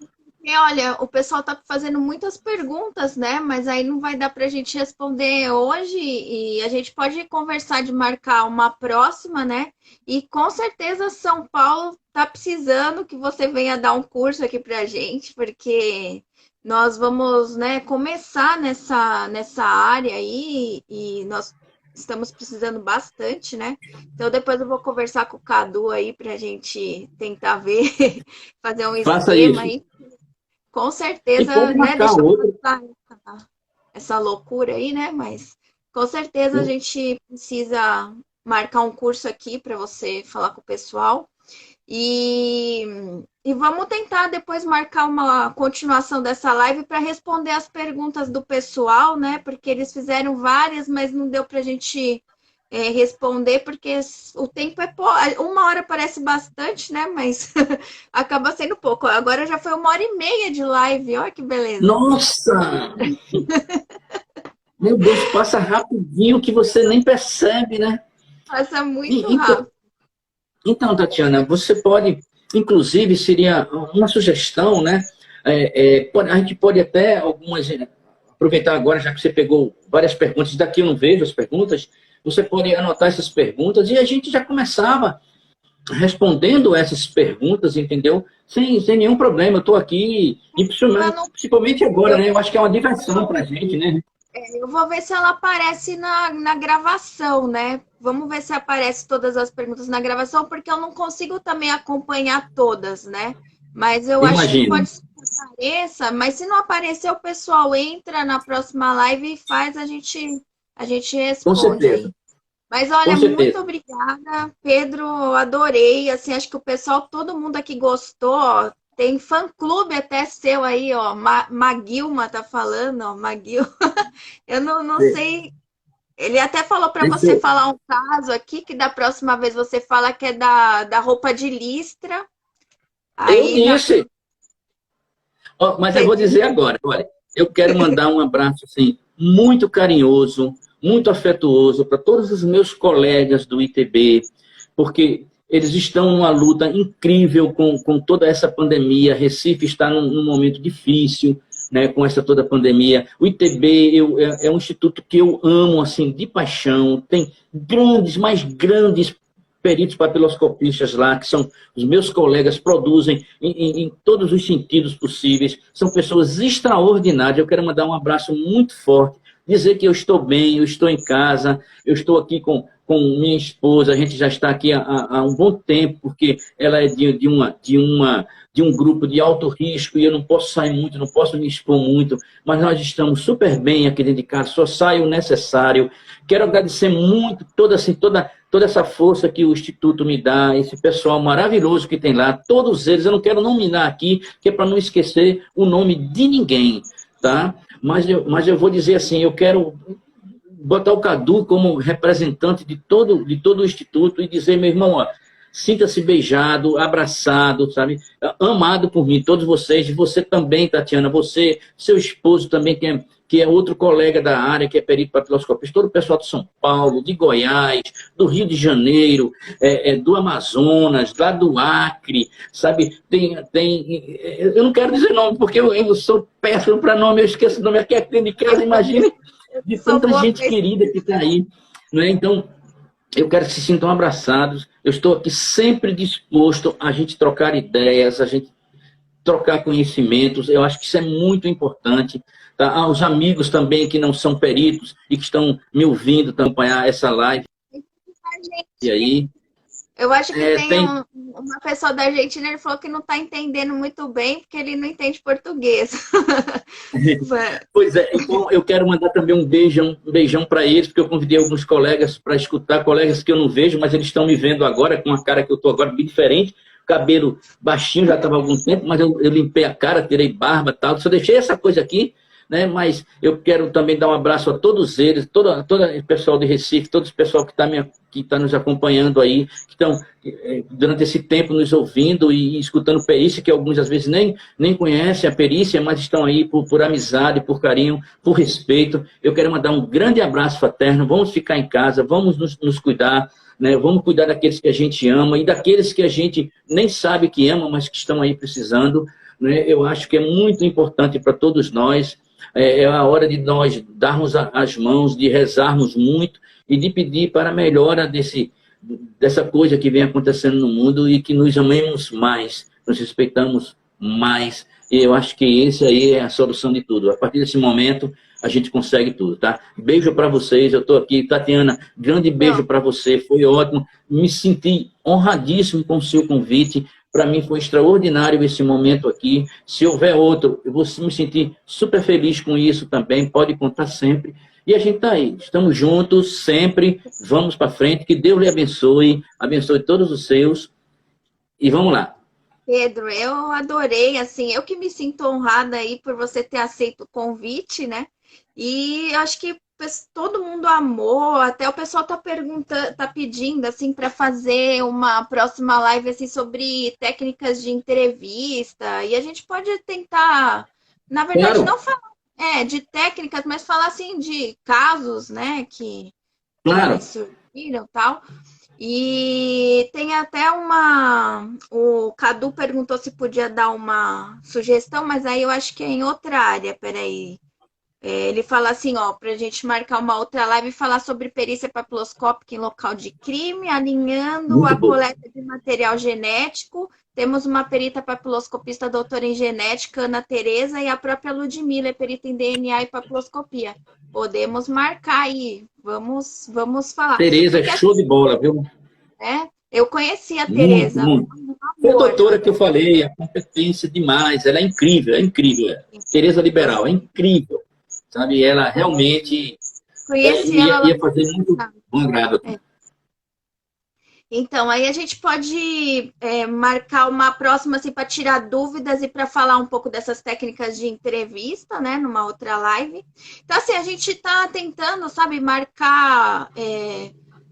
Olha, o pessoal está fazendo muitas perguntas, né? Mas aí não vai dar para a gente responder hoje, e a gente pode conversar de marcar uma próxima, né? E com certeza São Paulo está precisando que você venha dar um curso aqui para a gente, porque nós vamos, né, começar nessa área aí, e nós estamos precisando bastante, né? Então depois eu vou conversar com o Cadu aí para a gente tentar ver, fazer um esquema aí. Com certeza, né? Deixa eu passar essa loucura aí, né? Mas com certeza a gente precisa marcar um curso aqui para você falar com o pessoal. E vamos tentar depois marcar uma continuação dessa live para responder as perguntas do pessoal, né? Porque eles fizeram várias, mas não deu para a gente responder, porque o tempo é pouco. 1 hora parece bastante, né? Mas acaba sendo pouco. Agora já foi 1h30 de live, olha que beleza. Nossa! Meu Deus, passa rapidinho que você nem percebe, né? Passa muito rápido. Então, Tatiana, você pode, inclusive, seria uma sugestão, né? A gente pode até aproveitar agora, já que você pegou várias perguntas, daqui eu não vejo as perguntas. Você pode anotar essas perguntas e a gente já começava respondendo essas perguntas, entendeu? Sem nenhum problema. Eu estou aqui, e principalmente agora, né? Eu acho que é uma diversão para a gente, né? Eu vou ver se ela aparece na gravação, né? Vamos ver se aparece todas as perguntas na gravação, porque eu não consigo também acompanhar todas, né? Mas eu acho que pode ser que apareça, mas se não aparecer, o pessoal entra na próxima live e faz, a gente responde. Com certeza. Aí. Mas olha, muito obrigada, Pedro, adorei, assim, acho que o pessoal, todo mundo aqui gostou, ó. Tem fã-clube até seu aí, ó, Maguilma tá falando, ó, Maguil. Eu não sei, ele até falou para você falar um caso aqui, que da próxima vez você fala que é da roupa de listra. Aí, eu disse. Mas eu vou dizer agora, olha, eu quero mandar um abraço, assim, muito carinhoso, muito afetuoso para todos os meus colegas do ITB, porque eles estão numa luta incrível com toda essa pandemia. Recife está num momento difícil, né, com essa toda pandemia. O ITB é um instituto que eu amo, assim, de paixão. Tem mais grandes peritos papiloscopistas lá, que são os meus colegas, produzem em todos os sentidos possíveis. São pessoas extraordinárias. Eu quero mandar um abraço muito forte, dizer que eu estou bem, eu estou em casa, eu estou aqui com minha esposa, a gente já está aqui há um bom tempo, porque ela é de um grupo de alto risco e eu não posso sair muito, não posso me expor muito, mas nós estamos super bem aqui dentro de casa, só sai o necessário. Quero agradecer muito toda essa força que o Instituto me dá, esse pessoal maravilhoso que tem lá, todos eles. Eu não quero nominar aqui, que é para não esquecer o nome de ninguém, tá? Mas eu vou dizer assim, eu quero botar o Cadu como representante de todo o Instituto e dizer, meu irmão, ó, sinta-se beijado, abraçado, sabe? Amado por mim, todos vocês, e você também, Tatiana, você, seu esposo também, que que é outro colega da área, que é perito papiloscopista, todo o pessoal de São Paulo, de Goiás, do Rio de Janeiro, do Amazonas, lá do Acre, sabe? Eu não quero dizer nome, porque eu sou péssimo para nome, eu esqueço o nome aqui dentro de casa, imagine, de tanta gente querida que está aí. Não é? Então, eu quero que se sintam abraçados. Eu estou aqui sempre disposto a gente trocar ideias, a gente trocar conhecimentos. Eu acho que isso é muito importante. Tá? Aos amigos também que não são peritos e que estão me ouvindo acompanhar essa live. E aí? Eu acho que uma pessoa da Argentina, ele falou que não está entendendo muito bem, porque ele não entende português. Pois é, então eu quero mandar também um beijão para eles, porque eu convidei alguns colegas para escutar, colegas que eu não vejo, mas eles estão me vendo agora, com a cara que eu estou agora bem diferente, cabelo baixinho, já estava há algum tempo, mas eu limpei a cara, tirei barba e tal, só deixei essa coisa aqui, né? Mas eu quero também dar um abraço a todos eles, todo o pessoal de Recife, todo o pessoal que tá nos acompanhando aí, que estão durante esse tempo nos ouvindo e escutando perícia, que alguns às vezes nem conhecem a perícia, mas estão aí por amizade, por carinho, por respeito. Eu quero mandar um grande abraço fraterno, vamos ficar em casa, vamos nos cuidar, né? Vamos cuidar daqueles que a gente ama e daqueles que a gente nem sabe que ama, mas que estão aí precisando, né? Eu acho que é muito importante para todos nós. É a hora de nós darmos as mãos, de rezarmos muito e de pedir para a melhora dessa coisa que vem acontecendo no mundo e que nos amemos mais, nos respeitamos mais. E eu acho que esse aí é a solução de tudo. A partir desse momento, a gente consegue tudo, tá? Beijo para vocês, eu estou aqui. Tatiana, grande beijo para você, foi ótimo. Me senti honradíssimo com o seu convite. Para mim foi extraordinário esse momento aqui. Se houver outro, eu vou me sentir super feliz com isso também. Pode contar sempre. E a gente está aí. Estamos juntos sempre. Vamos para frente. Que Deus lhe abençoe. Abençoe todos os seus. E vamos lá. Pedro, eu adorei. Assim, eu que me sinto honrada aí por você ter aceito o convite, né? E acho que todo mundo amou, até o pessoal tá perguntando, tá pedindo assim para fazer uma próxima live assim sobre técnicas de entrevista, e a gente pode tentar, na verdade, não falar de técnicas, mas falar assim de casos, né, que surgiram e tal. E tem até o Cadu perguntou se podia dar uma sugestão, mas aí eu acho que é em outra área, peraí. Ele fala assim, ó, para a gente marcar uma outra live e falar sobre perícia papiloscópica em local de crime, alinhando a coleta de material genético. Temos uma perita papiloscopista doutora em genética, Ana Tereza, e a própria Ludmila, perita em DNA e papiloscopia. Podemos marcar aí, vamos falar. Tereza, show de bola, viu? Eu conheci a Tereza. Foi a doutora que eu falei, a competência demais, ela é incrível, Tereza Liberal, é incrível. Sabe, ela realmente ia fazer muito bom agrado. Então, aí a gente pode marcar uma próxima assim, para tirar dúvidas e para falar um pouco dessas técnicas de entrevista, né, numa outra live. Então, assim, a gente está tentando, sabe, marcar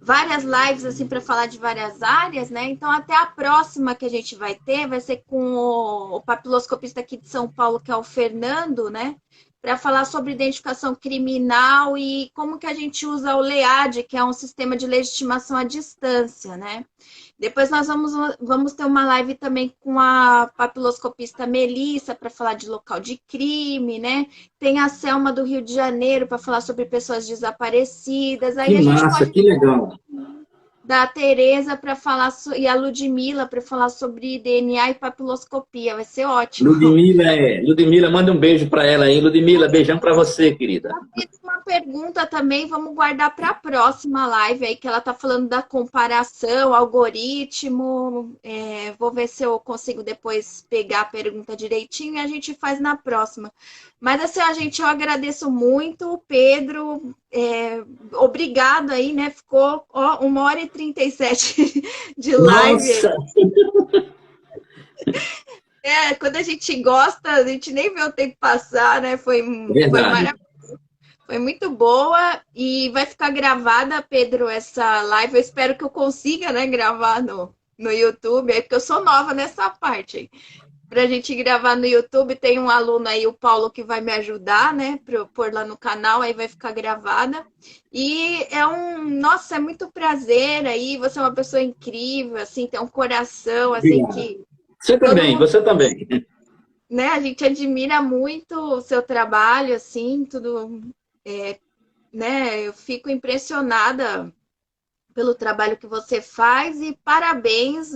várias lives assim para falar de várias áreas, né? Então, até a próxima que a gente vai ter vai ser com o papiloscopista aqui de São Paulo, que é o Fernando, né? Para falar sobre identificação criminal e como que a gente usa o LEAD, que é um sistema de legitimação à distância, né? Depois nós vamos ter uma live também com a papiloscopista Melissa para falar de local de crime, né? Tem a Selma do Rio de Janeiro para falar sobre pessoas desaparecidas. Aí que massa, que legal. Da Tereza para falar e a Ludmila para falar sobre DNA e papiloscopia. Vai ser ótimo. Ludmila, manda um beijo para ela aí. Ludmila, beijão para você, querida. Eu fiz uma pergunta também, vamos guardar para a próxima live aí, que ela está falando da comparação, algoritmo. Vou ver se eu consigo depois pegar a pergunta direitinho e a gente faz na próxima. Mas assim, eu agradeço muito, Pedro. Obrigado aí, né? Ficou 1h37 de live. Nossa! Quando a gente gosta, a gente nem vê o tempo passar, né? Foi maravilhoso. Foi muito boa e vai ficar gravada, Pedro, essa live. Eu espero que eu consiga, né, gravar no YouTube, porque eu sou nova nessa parte. para a gente gravar no YouTube. Tem um aluno aí, o Paulo, que vai me ajudar, né? Para eu pôr lá no canal, aí vai ficar gravada. E nossa, é muito prazer aí. Você é uma pessoa incrível, assim, tem um coração, assim, Obrigado. que Você todo também, mundo, você também. né? A gente admira muito o seu trabalho, assim, tudo, né? Eu fico impressionada pelo trabalho que você faz e parabéns.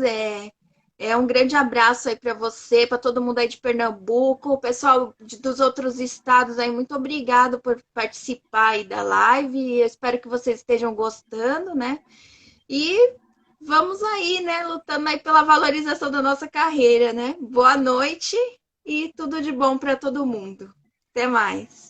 É um grande abraço aí para você, para todo mundo aí de Pernambuco, o pessoal dos outros estados aí, muito obrigado por participar aí da live. Eu espero que vocês estejam gostando, né? E vamos aí, né, lutando aí pela valorização da nossa carreira, né? Boa noite e tudo de bom para todo mundo. Até mais.